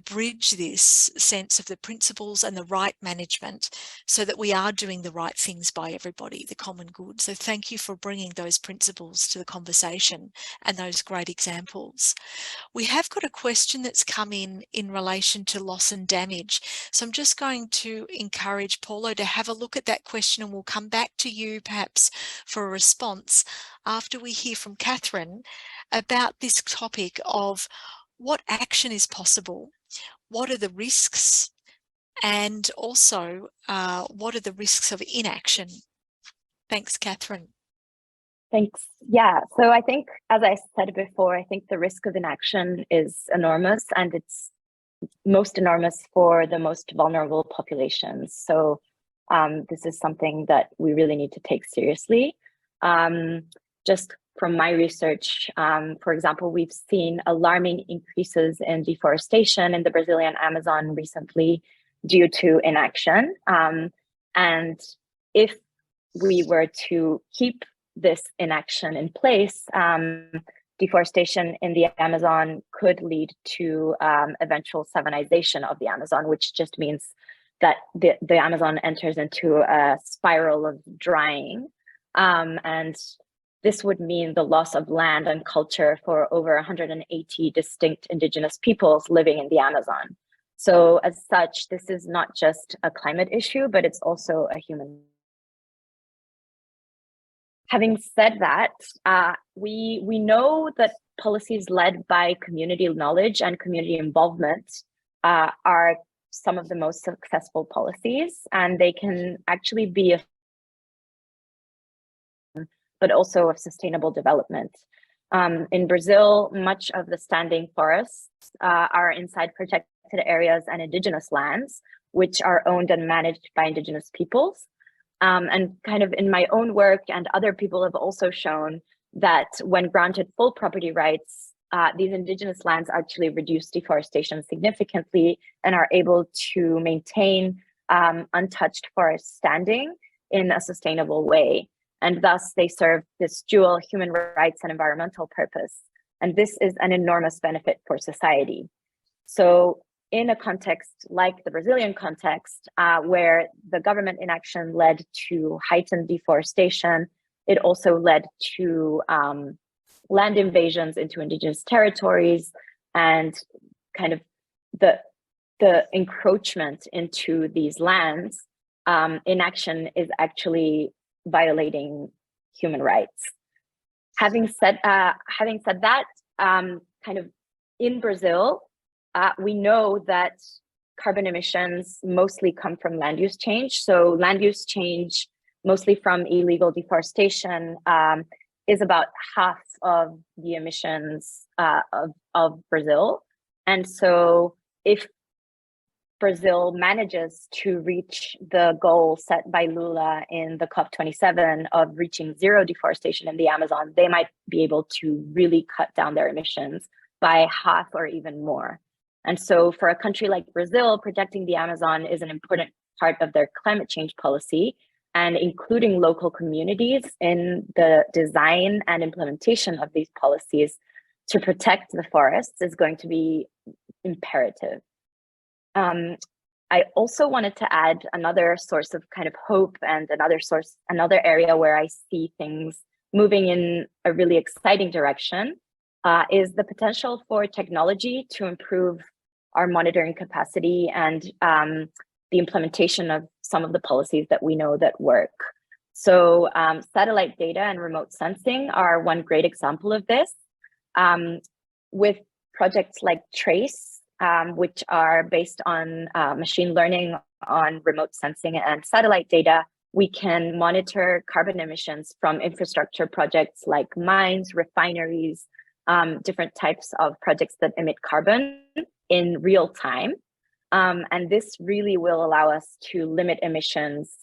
bridge this sense of the principles and the right management so that we are doing the right things by everybody, the common good. So thank you for bringing those principles to the conversation and those great examples. We have got a question that's come in relation to loss and damage. So I'm just going to encourage Paulo to have a look at that question, and we'll come back to you perhaps for a response after we hear from Catherine about this topic of what action is possible, what are the risks, and also what are the risks of inaction. Thanks, Catherine. Thanks. Yeah, so I think, as I said before, I think the risk of inaction is enormous, and it's most enormous for the most vulnerable populations. So this is something that we really need to take seriously. Just from my research, for example, we've seen alarming increases in deforestation in the Brazilian Amazon recently due to inaction. And if we were to keep this inaction in place, deforestation in the Amazon could lead to eventual savanization of the Amazon, which just means that the Amazon enters into a spiral of drying. And this would mean the loss of land and culture for over 180 distinct indigenous peoples living in the Amazon. So as such, this is not just a climate issue, but it's also a human. Having said that, we know that policies led by community knowledge and community involvement are some of the most successful policies, and they can actually be but also of sustainable development. In Brazil, much of the standing forests are inside protected areas and indigenous lands, which are owned and managed by indigenous peoples. And kind of in my own work, and other people have also shown that when granted full property rights, these indigenous lands actually reduce deforestation significantly and are able to maintain untouched forest standing in a sustainable way. and thus they serve this dual human rights and environmental purpose. And this is an enormous benefit for society. So in a context like the Brazilian context, where the government inaction led to heightened deforestation, it also led to land invasions into indigenous territories, and kind of the encroachment into these lands. Inaction is actually violating human rights. Having said that, kind of in Brazil, we know that carbon emissions mostly come from land use change. So land use change, mostly from illegal deforestation, is about half of the emissions of Brazil. And so if Brazil manages to reach the goal set by Lula in the COP27 of reaching zero deforestation in the Amazon, they might be able to really cut down their emissions by half or even more. And so for a country like Brazil, protecting the Amazon is an important part of their climate change policy, and including local communities in the design and implementation of these policies to protect the forests is going to be imperative. I also wanted to add another source of kind of hope, and another area where I see things moving in a really exciting direction is the potential for technology to improve our monitoring capacity and the implementation of some of the policies that we know that work. So satellite data and remote sensing are one great example of this. With projects like TRACE, which are based on machine learning on remote sensing and satellite data, we can monitor carbon emissions from infrastructure projects like mines, refineries, different types of projects that emit carbon in real time. And this really will allow us to limit emissions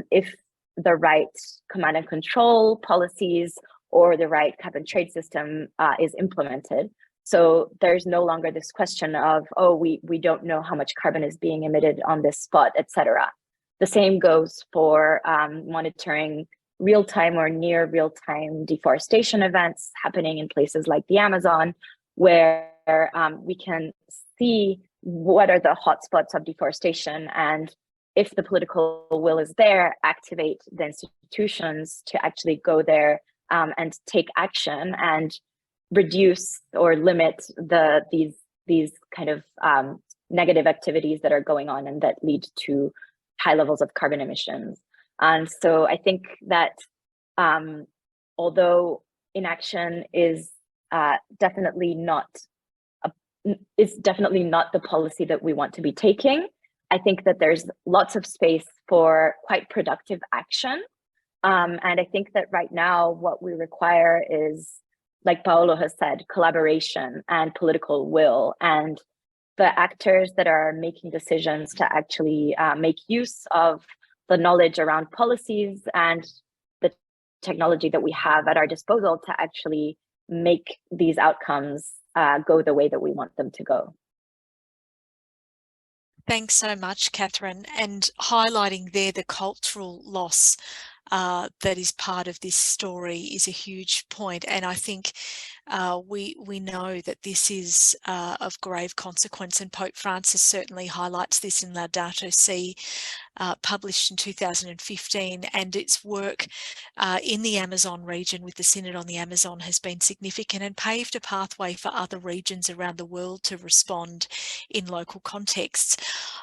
if the right command and control policies or the right cap and trade system is implemented. So there's no longer this question of, oh, we don't know how much carbon is being emitted on this spot, etc. The same goes for monitoring real-time or near real-time deforestation events happening in places like the Amazon, where we can see what are the hotspots of deforestation, and if the political will is there, activate the institutions to actually go there and take action and reduce or limit these kind of negative activities that are going on and that lead to high levels of carbon emissions. And so I think that although inaction is definitely not the policy that we want to be taking, I think that there's lots of space for quite productive action. And I think that right now what we require is, like Paolo has said, collaboration and political will, and the actors that are making decisions to actually make use of the knowledge around policies and the technology that we have at our disposal to actually make these outcomes go the way that we want them to go. Thanks so much, Catherine, and highlighting there the cultural loss that is part of this story is a huge point. And I think we know that this is of grave consequence, and Pope Francis certainly highlights this in Laudato Si, published in 2015, and its work in the Amazon region with the Synod on the Amazon has been significant and paved a pathway for other regions around the world to respond in local contexts.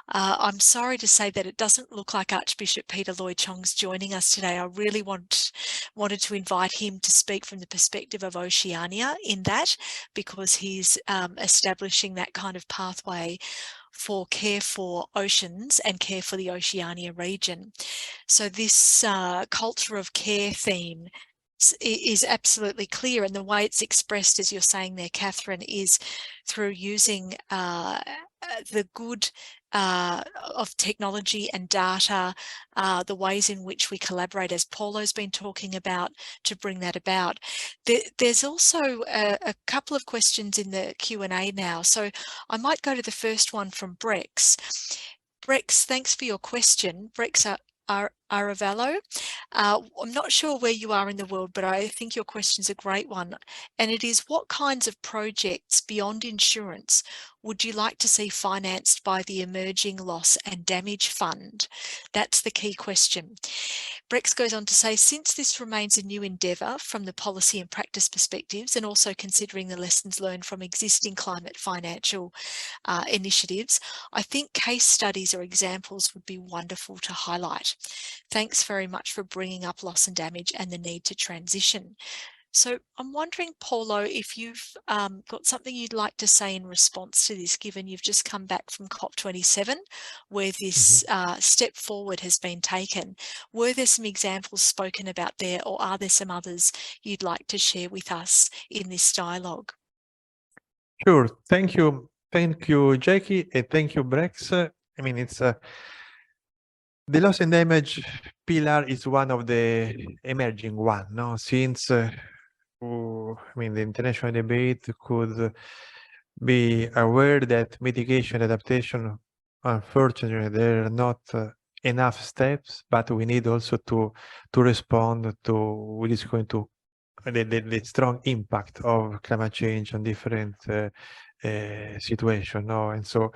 I'm sorry to say that it doesn't look like Archbishop Peter Lloyd-Chong's joining us today. I really wanted to invite him to speak from the perspective of Oceania in that, because he's establishing that kind of pathway for care for oceans and care for the Oceania region. So this culture of care theme is absolutely clear, and the way it's expressed, as you're saying there, Catherine, is through using the good of technology and data, the ways in which we collaborate, as Paulo's been talking about, to bring that about. There's also a couple of questions in the Q&A now, so I might go to the first one from Brex. Brex, thanks for your question. Brex Aravello. I'm not sure where you are in the world, but I think your question's a great one. And it is, what kinds of projects beyond insurance would you like to see financed by the Emerging Loss and Damage Fund? That's the key question. Brex goes on to say, since this remains a new endeavour from the policy and practice perspectives, and also considering the lessons learned from existing climate financial initiatives, I think case studies or examples would be wonderful to highlight. Thanks very much for bringing up loss and damage and the need to transition. So I'm wondering, Paulo, if you've got something you'd like to say in response to this, given you've just come back from COP27, where this step forward has been taken. Were there some examples spoken about there, or are there some others you'd like to share with us in this dialogue? Sure. Thank you. Thank you, Jackie, and thank you, Brex. I mean, it's the loss and damage pillar is one of the emerging one, no? Since I mean, the international debate could be aware that mitigation adaptation, unfortunately, there are not enough steps, but we need also to respond to what is going to the strong impact of climate change on different situations, no? And so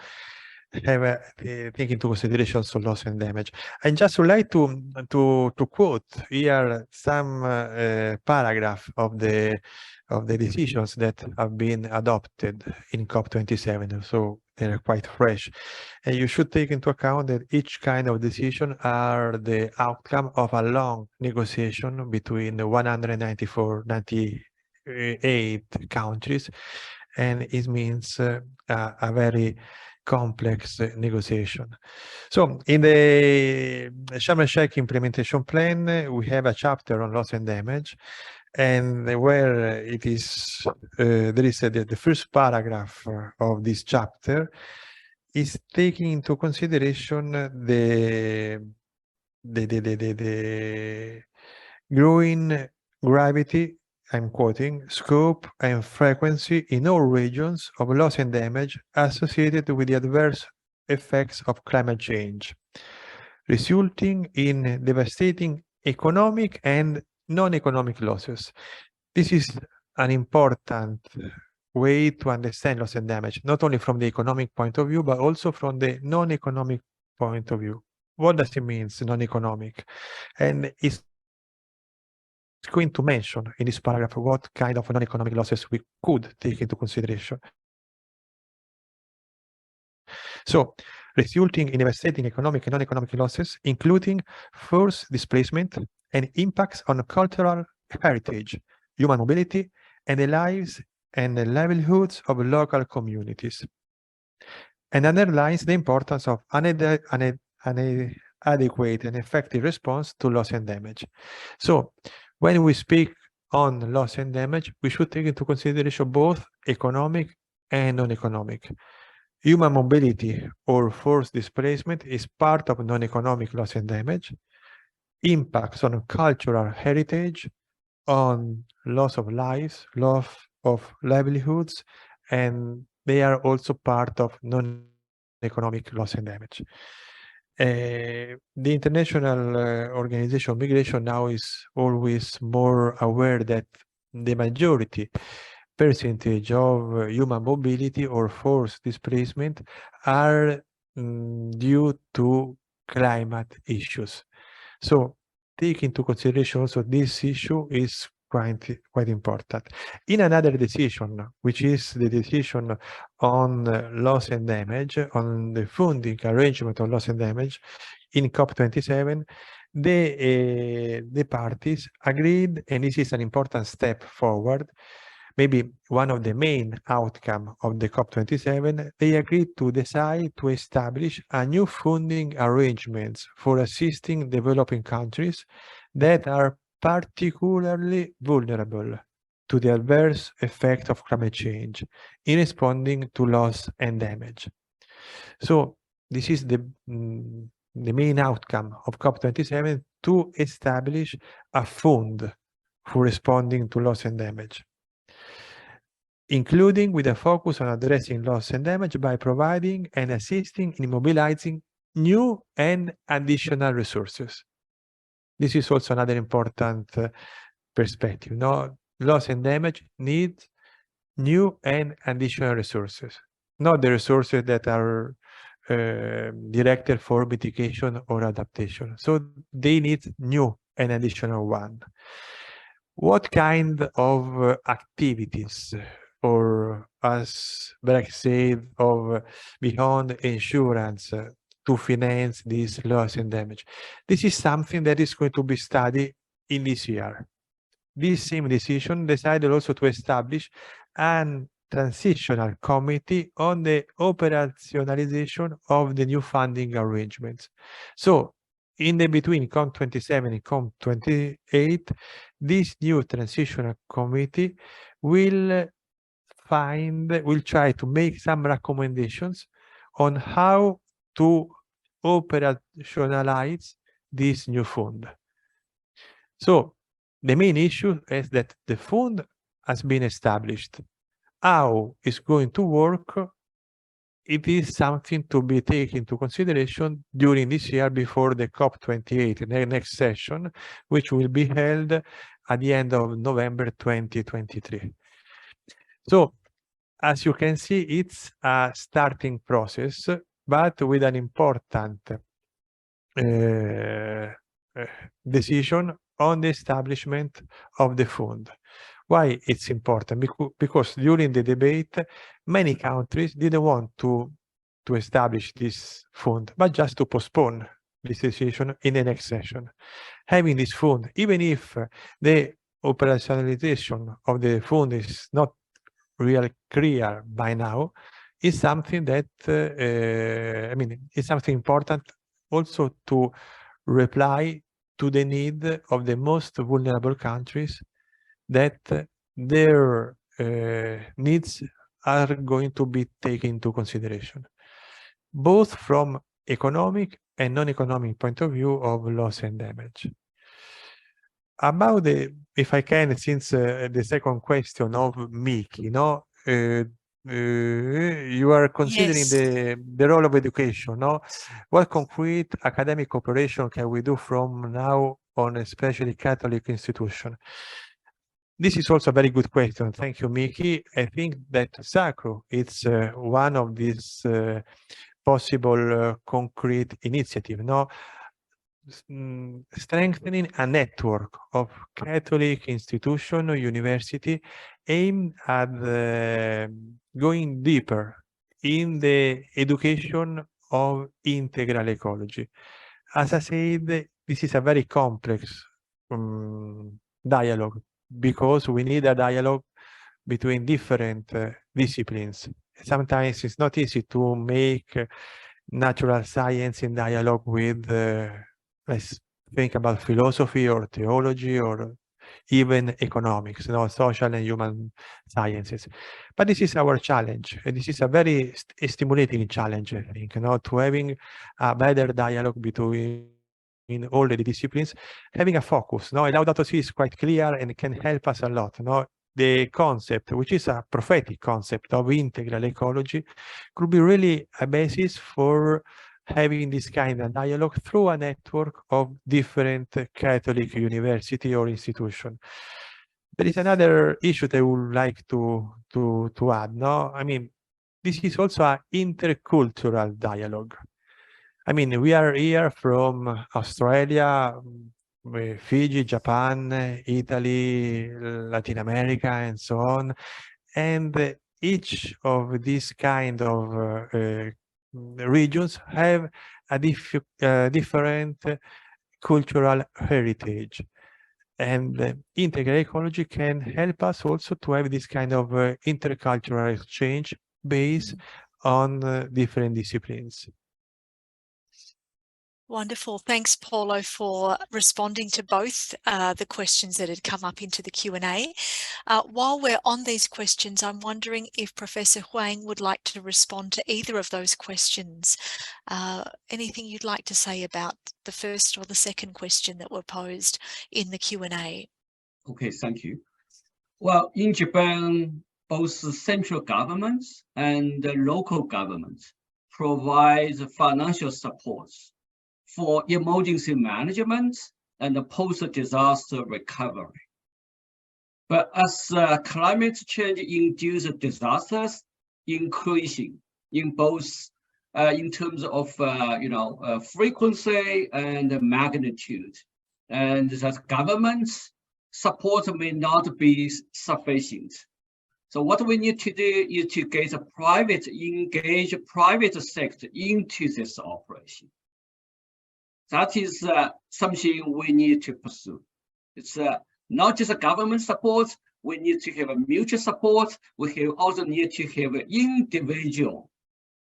have take into consideration also loss and damage. I just would like to quote here some paragraph of the decisions that have been adopted in COP27. So they're quite fresh, and you should take into account that each kind of decision are the outcome of a long negotiation between 98 countries, and it means a very complex negotiation. So in the Sharm el-Sheikh implementation plan, we have a chapter on loss and damage, and where it is there is the first paragraph of this chapter is taking into consideration the growing gravity, I'm quoting, scope and frequency in all regions of loss and damage associated with the adverse effects of climate change, resulting in devastating economic and non-economic losses. This is an important way to understand loss and damage, not only from the economic point of view, but also from the non-economic point of view. What does it mean, non-economic? And it's going to mention in this paragraph what kind of non-economic losses we could take into consideration. So, resulting in devastating economic and non-economic losses, including forced displacement and impacts on cultural heritage, human mobility, and the lives and the livelihoods of local communities, and underlines the importance of an adequate and effective response to loss and damage. So, when we speak on loss and damage, we should take into consideration both economic and non-economic. Human mobility or forced displacement is part of non-economic loss and damage. Impacts on cultural heritage, on loss of lives, loss of livelihoods, and they are also part of non-economic loss and damage. The International Organization of Migration now is always more aware that the majority percentage of human mobility or forced displacement are due to climate issues. So take into consideration also this issue is quite important. In another decision, which is the decision on loss and damage, on the funding arrangement of loss and damage, in COP27, the parties agreed, and this is an important step forward, maybe one of the main outcome of the COP27, they agreed to decide to establish a new funding arrangements for assisting developing countries that are particularly vulnerable to the adverse effect of climate change in responding to loss and damage. So this is the main outcome of COP27, to establish a fund for responding to loss and damage, including with a focus on addressing loss and damage by providing and assisting in mobilizing new and additional resources. This is also another important perspective. No, loss and damage need new and additional resources, not the resources that are directed for mitigation or adaptation. So they need new and additional one. What kind of activities, or as Breck said, of beyond insurance to finance this loss and damage? This is something that is going to be studied in this year. This same decision decided also to establish an transitional committee on the operationalization of the new funding arrangements. So in the between COP27 and COP28, this new transitional committee will try to make some recommendations on how to operationalize this new fund. So the main issue is that the fund has been established. How it's going to work, it is something to be taken into consideration during this year before the COP28, the next session, which will be held at the end of November 2023. So, as you can see, it's a starting process, but with an important decision on the establishment of the fund. Why it's important? Because during the debate, many countries didn't want to establish this fund, but just to postpone this decision in the next session. Having this fund, even if the operationalization of the fund is not really clear by now, is something that, I mean, it's something important also to reply to the need of the most vulnerable countries, that their needs are going to be taken into consideration, both from economic and non-economic point of view of loss and damage. About the, if I can, since the second question of Miki, no, you are considering Yes. the role of education, no? What concrete academic cooperation can we do from now on, especially Catholic institution? This is also a very good question. Thank you, Miki. I think that SACRU, it's one of these possible concrete initiative, no? Strengthening a network of Catholic institution or university aimed at going deeper in the education of integral ecology. As I said, this is a very complex dialogue, because we need a dialogue between different disciplines. Sometimes it's not easy to make natural science in dialogue with, let's think about philosophy or theology or even economics, you know, social and human sciences. But this is our challenge, and this is a very stimulating challenge, I think, you know, to having a better dialogue between all the disciplines, having a focus. No, Laudato Si is quite clear and can help us a lot. No, the concept, which is a prophetic concept of integral ecology, could be really a basis for having this kind of dialogue through a network of different Catholic university or institution. There is another issue that I would like to add. No, I mean, this is also an intercultural dialogue. I mean, we are here from Australia, Fiji, Japan, Italy, Latin America, and so on. And each of these kind of regions have a different cultural heritage. And integral ecology can help us also to have this kind of intercultural exchange based on different disciplines. Wonderful. Thanks, Paulo, for responding to both the questions that had come up into the Q&A. While we're on these questions, I'm wondering if Professor Huang would like to respond to either of those questions. Anything you'd like to say about the first or the second question that were posed in the Q&A? Okay, thank you. Well, in Japan, both central governments and the local governments provide financial supports for emergency management and the post-disaster recovery. But as climate change-induced disasters increasing in both in terms of frequency and magnitude, and that government's support may not be sufficient. So what we need to do is to get engage private sector into this operation. That is something we need to pursue. It's not just a government support, we need to have a mutual support. We also need to have individual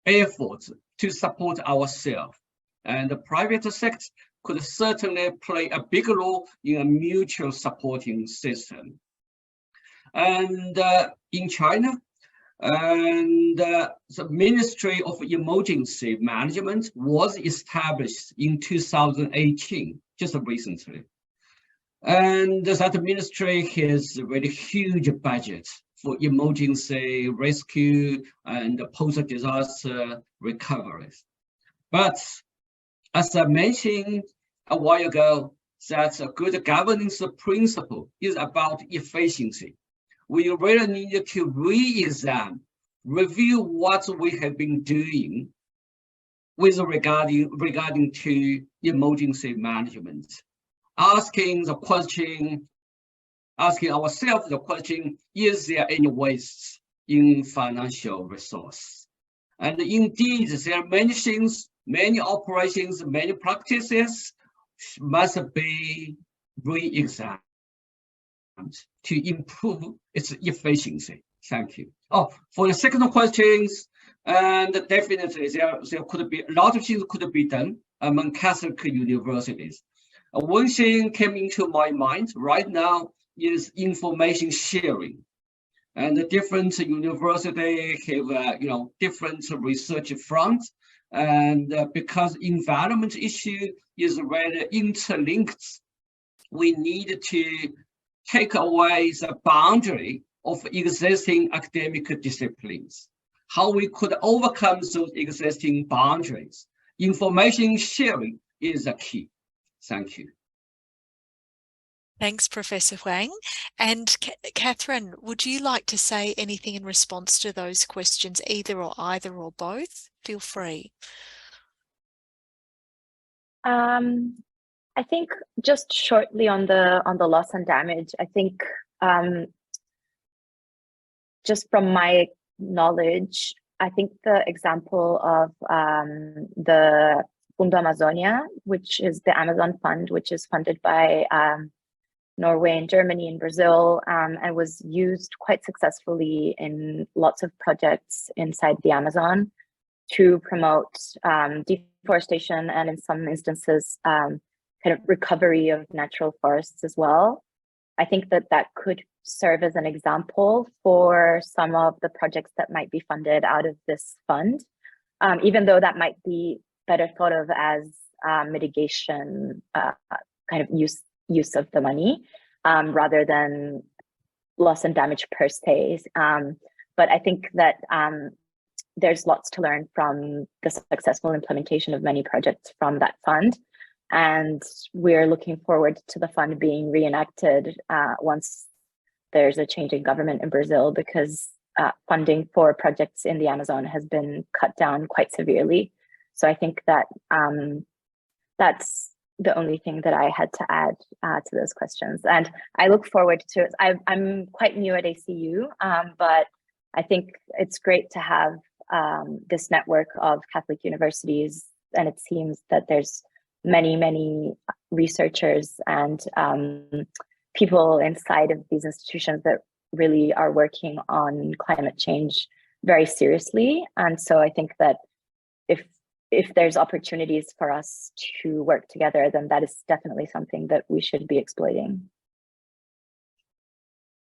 efforts to support ourselves. And the private sector could certainly play a big role in a mutual supporting system. And in China, and the Ministry of Emergency Management was established in 2018, just recently. And that ministry has a very huge budget for emergency rescue and post-disaster recoveries. But as I mentioned a while ago, that a good governance principle is about efficiency. We really need to re-examine, review what we have been doing with regarding to emergency management. Asking ourselves the question, is there any waste in financial resource? And indeed, there are many things, many operations, many practices must be re-examined to improve its efficiency. Thank you. Oh, for the second questions, and definitely there could be a lot of things could be done among Catholic universities. One thing came into my mind right now is information sharing, and the different universities have different research fronts, and because environment issue is very interlinked, we need to take away the boundary of existing academic disciplines. How we could overcome those existing boundaries. Information sharing is the key. Thank you. Thanks, Professor Huang. And Catherine, would you like to say anything in response to those questions, either or both? Feel free. I think just shortly on the loss and damage, I think just from my knowledge, I think the example of the Fundo Amazonia, which is the Amazon Fund, which is funded by Norway and Germany and Brazil, and was used quite successfully in lots of projects inside the Amazon to promote deforestation and in some instances kind of recovery of natural forests as well. I think that could serve as an example for some of the projects that might be funded out of this fund, even though that might be better thought of as mitigation kind of use of the money rather than loss and damage per se. But I think that there's lots to learn from the successful implementation of many projects from that fund. And we're looking forward to the fund being reenacted once there's a change in government in Brazil, because funding for projects in the Amazon has been cut down quite severely. So I think that that's the only thing that I had to add to those questions. And I look forward to it. I'm quite new at ACU, but I think it's great to have this network of Catholic universities. And it seems that there's many researchers and people inside of these institutions that really are working on climate change very seriously. And so I think that if there's opportunities for us to work together, then that is definitely something that we should be exploiting.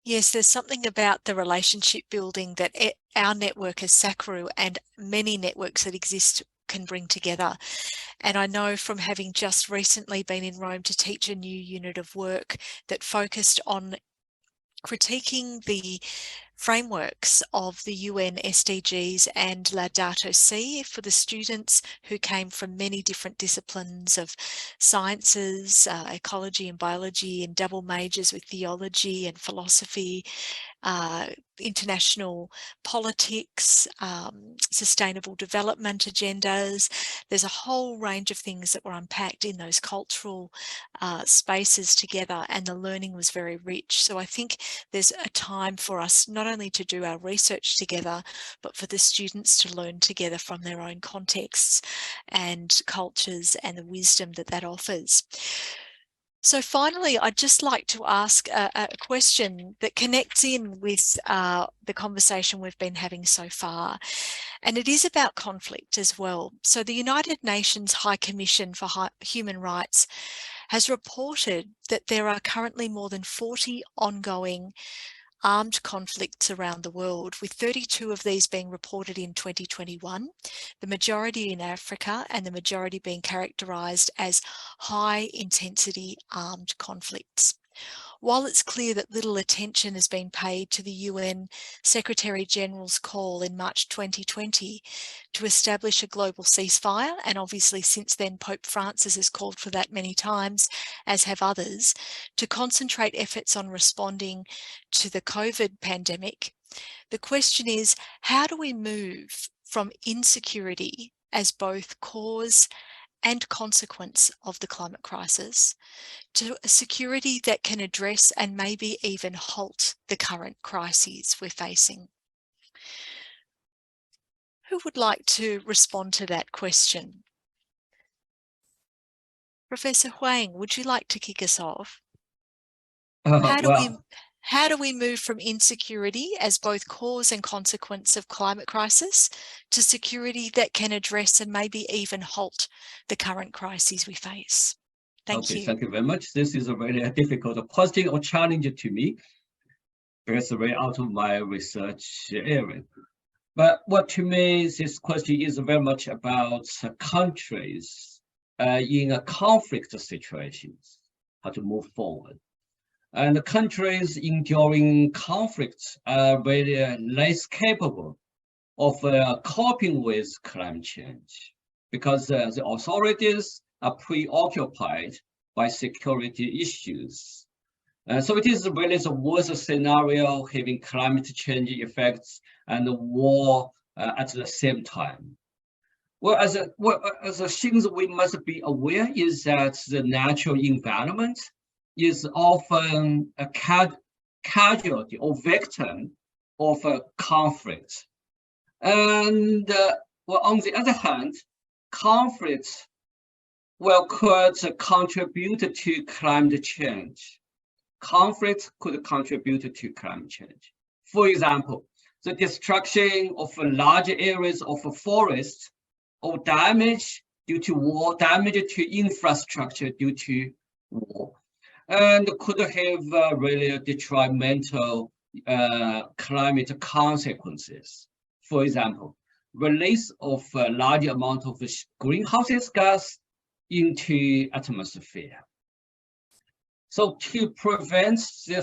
Yes, there's something about the relationship building that our network as SACRU and many networks that exist can bring together. And I know from having just recently been in Rome to teach a new unit of work that focused on critiquing the frameworks of the UN SDGs and Laudato Si for the students who came from many different disciplines of sciences, ecology and biology, and double majors with theology and philosophy, international politics, sustainable development agendas. There's a whole range of things that were unpacked in those cultural spaces together, and the learning was very rich. So I think there's a time for us not only to do our research together, but for the students to learn together from their own contexts and cultures and the wisdom that that offers. So finally, I'd just like to ask a question that connects in with the conversation we've been having so far, and it is about conflict as well. So the United Nations High Commission for Human Rights has reported that there are currently more than 40 ongoing armed conflicts around the world, with 32 of these being reported in 2021, the majority in Africa, and the majority being characterised as high-intensity armed conflicts. While it's clear that little attention has been paid to the UN Secretary-General's call in March 2020 to establish a global ceasefire, and obviously since then Pope Francis has called for that many times, as have others, to concentrate efforts on responding to the COVID pandemic, the question is, how do we move from insecurity as both cause and consequence of the climate crisis to a security that can address and maybe even halt the current crises we're facing? Who would like to respond to that question? Professor Huang, would you like to kick us off? How do we move from insecurity as both cause and consequence of climate crisis to security that can address and maybe even halt the current crises we face? Thank you. Thank you very much. This is a very difficult question or challenge to me, because it's very out of my research area. But what to me, this question is very much about countries in a conflict situations, how to move forward. And the countries enduring conflicts are very less capable of coping with climate change, because the authorities are preoccupied by security issues. So it is really the worst scenario, having climate change effects and war at the same time. Well, as a things we must be aware is that the natural environment is often a casualty or victim of a conflict. And well, on the other hand, conflicts could contribute to climate change. Conflict could contribute to climate change. For example, the destruction of large areas of forests or damage due to war, damage to infrastructure due to war, and could have really detrimental climate consequences. For example, release of a large amount of greenhouse gas into atmosphere. So to prevent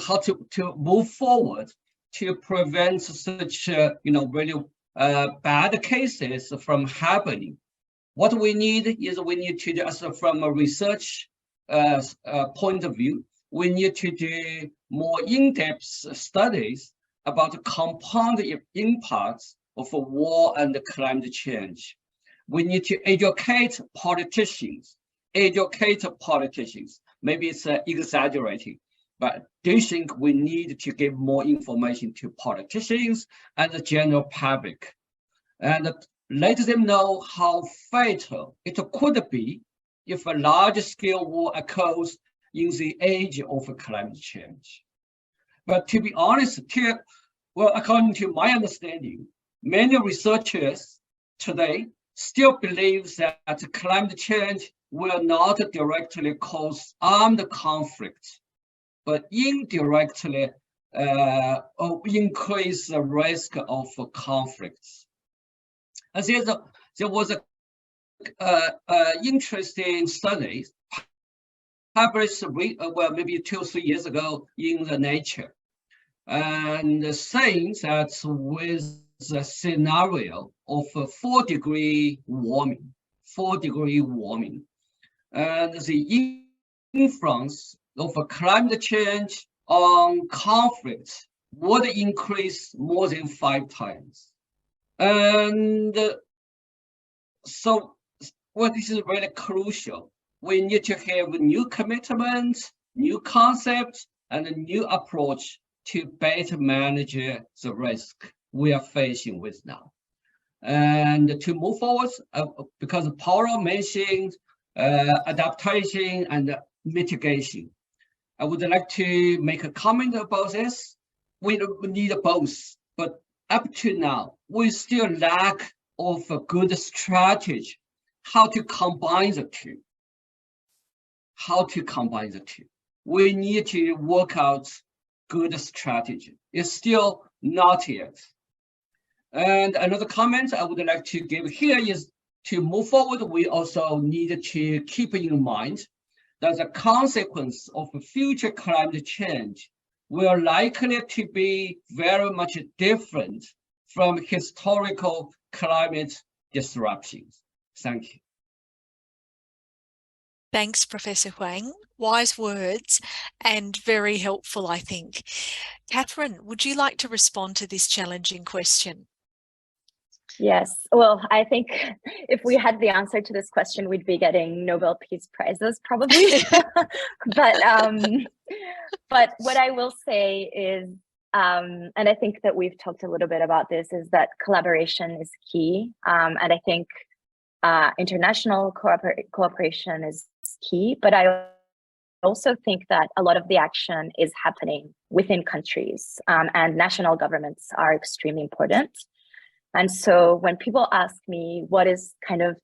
how to move forward, to prevent such really bad cases from happening, what we need is to do, from a research point of view, we need to do more in-depth studies about the compound impacts of war and climate change. We need to educate politicians. Maybe it's exaggerating, but do you think we need to give more information to politicians and the general public, and let them know how fatal it could be if a large-scale war occurs in the age of climate change? But to be honest, according to my understanding, many researchers today still believe that climate change will not directly cause armed conflict, but indirectly increase the risk of conflicts. And there was a interesting study published maybe 2 or 3 years ago in the Nature. and saying that with the scenario of a 4-degree warming, and the influence of climate change on conflicts would increase more than 5 times. And so, well, this is really crucial. We need to have new commitments, new concepts, and a new approach to better manage the risk we are facing with now. And to move forward, because Paula mentioned adaptation and mitigation, I would like to make a comment about this. We need both, but up to now, we still lack of a good strategy, how to combine the two. We need to work out good strategy. It's still not yet. And another comment I would like to give here is to move forward, we also need to keep in mind that the consequence of future climate change will likely to be very much different from historical climate disruptions. Thank you. Thanks, Professor Huang. Wise words and very helpful, I think. Catherine, would you like to respond to this challenging question? Yes, well, I think if we had the answer to this question, we'd be getting Nobel Peace Prizes probably. But what I will say is, and I think that we've talked a little bit about this, is that collaboration is key. And I think international cooperation is key, but I also think that a lot of the action is happening within countries, and national governments are extremely important. And so when people ask me what is kind of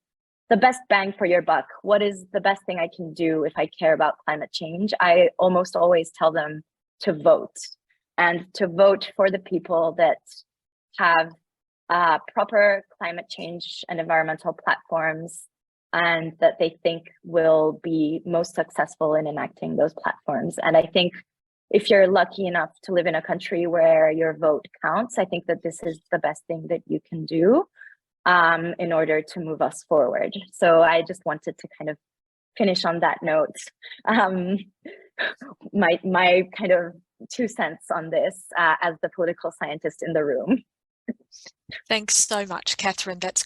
the best bang for your buck, what is the best thing I can do if I care about climate change, I almost always tell them to vote, and to vote for the people that have proper climate change and environmental platforms, and that they think will be most successful in enacting those platforms. And I think if you're lucky enough to live in a country where your vote counts, I think that this is the best thing that you can do in order to move us forward. So I just wanted to kind of finish on that note. My kind of 2 cents on this as the political scientist in the room. Thanks so much, Catherine. That's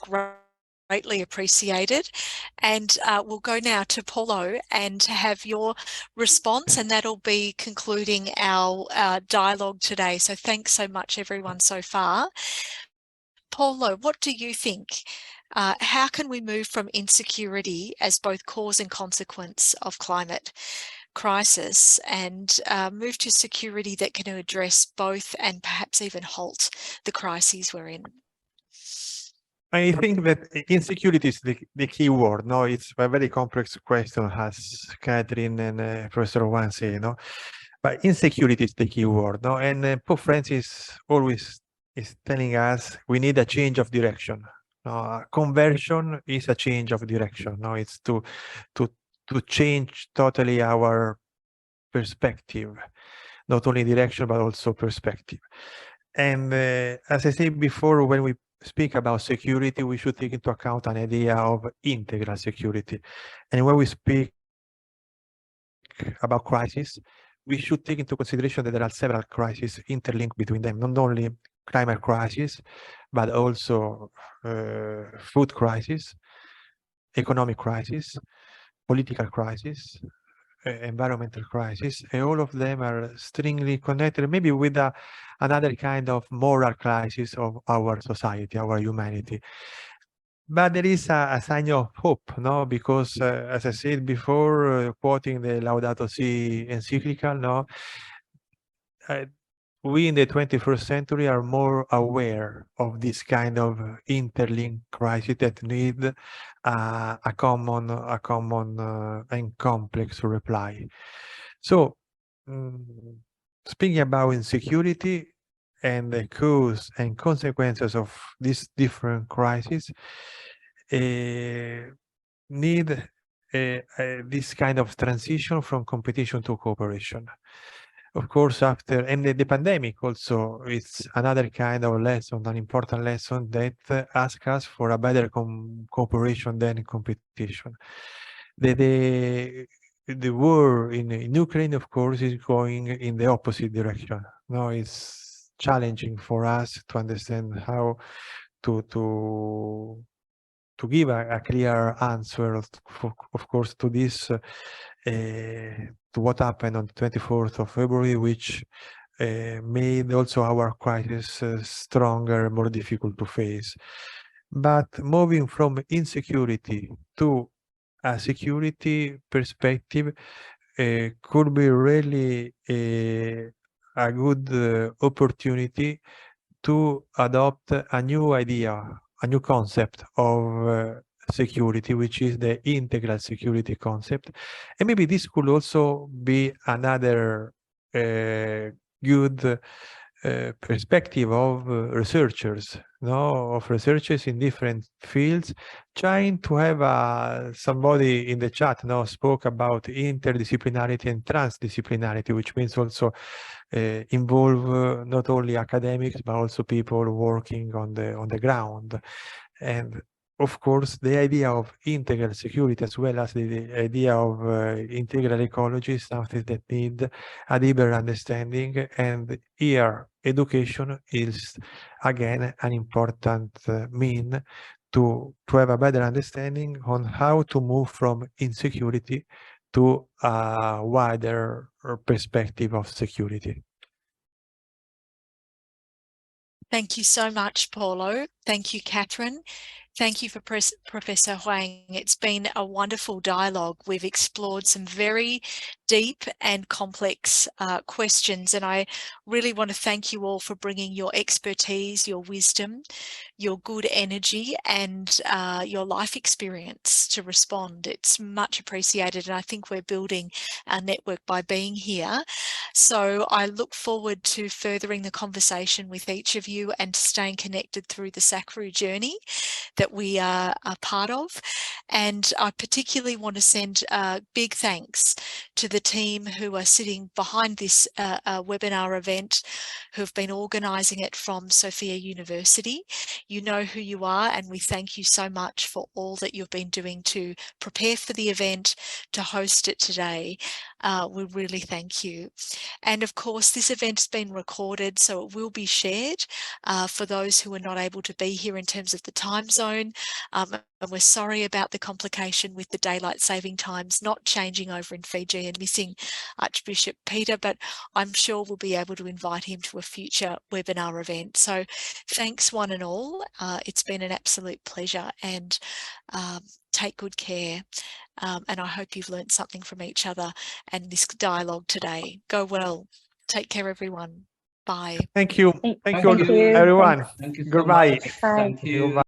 greatly appreciated. And we'll go now to Paulo and have your response, and that'll be concluding our dialogue today. So thanks so much, everyone, so far. Paulo, what do you think? How can we move from insecurity as both cause and consequence of climate crisis and move to security that can address both and perhaps even halt the crises we're in? I think that insecurity is the key word. No, it's a very complex question, as Catherine and Professor Huang say, no? But insecurity is the key word, no? And Pope Francis always is telling us we need a change of direction. Conversion is a change of direction. No, it's to change totally our perspective, not only direction but also perspective. And as I said before, when we speak about security, we should take into account an idea of integral security. And when we speak about crisis, we should take into consideration that there are several crises interlinked between them, not only climate crisis, but also food crisis, economic crisis, political crisis, environmental crisis, and all of them are strongly connected, maybe with another kind of moral crisis of our society, our humanity. But there is a sign of hope, no? Because as I said before, quoting the Laudato Si encyclical, no, we in the 21st century are more aware of this kind of interlinked crisis that need a common and complex reply. So, speaking about insecurity and the cause and consequences of these different crises, need this kind of transition from competition to cooperation. of course, after, and the pandemic also, it's another kind of lesson, an important lesson that asks us for a better cooperation than competition. The war in Ukraine, of course, is going in the opposite direction. No, it's challenging for us to understand how to give a clear answer, of course, to this, to what happened on the 24th of February, which made also our crisis stronger, more difficult to face. But moving from insecurity to a security perspective could be really a good opportunity to adopt a new idea, a new concept of security, which is the integral security concept. And maybe this could also be another good perspective of researchers, of researchers in different fields, trying to have somebody in the chat spoke about interdisciplinarity and transdisciplinarity, which means also involve not only academics but also people working on the ground. And of course, the idea of integral security as well as the idea of integral ecology is something that need a deeper understanding, and here education is again an important mean to have a better understanding on how to move from insecurity to a wider perspective of security. Thank you so much, Paulo. Thank you, Catherine. Thank you for Professor Huang. It's been a wonderful dialogue. We've explored some very deep and complex questions, and I really want to thank you all for bringing your expertise, your wisdom, your good energy, and your life experience to respond. It's much appreciated, and I think we're building our network by being here. So I look forward to furthering the conversation with each of you and staying connected through the SACRU journey that we are a part of. And I particularly want to send big thanks to the team who are sitting behind this webinar event, who've been organising it from Sophia University. You know who you are, and we thank you so much for all that you've been doing to prepare for the event, to host it today. We really thank you. And of course, this event's been recorded, so it will be shared for those who are not able to be here in terms of the time zone. And we're sorry about the complication with the daylight saving times not changing over in Fiji and missing Archbishop Peter, but I'm sure we'll be able to invite him to a future webinar event. So thanks one and all. It's been an absolute pleasure, and take good care. And I hope you've learned something from each other and this dialogue today. Go well. Take care, everyone. Bye. Thank you. Thank you, you. everyone. Thank you so Goodbye. much. Thank you. Goodbye.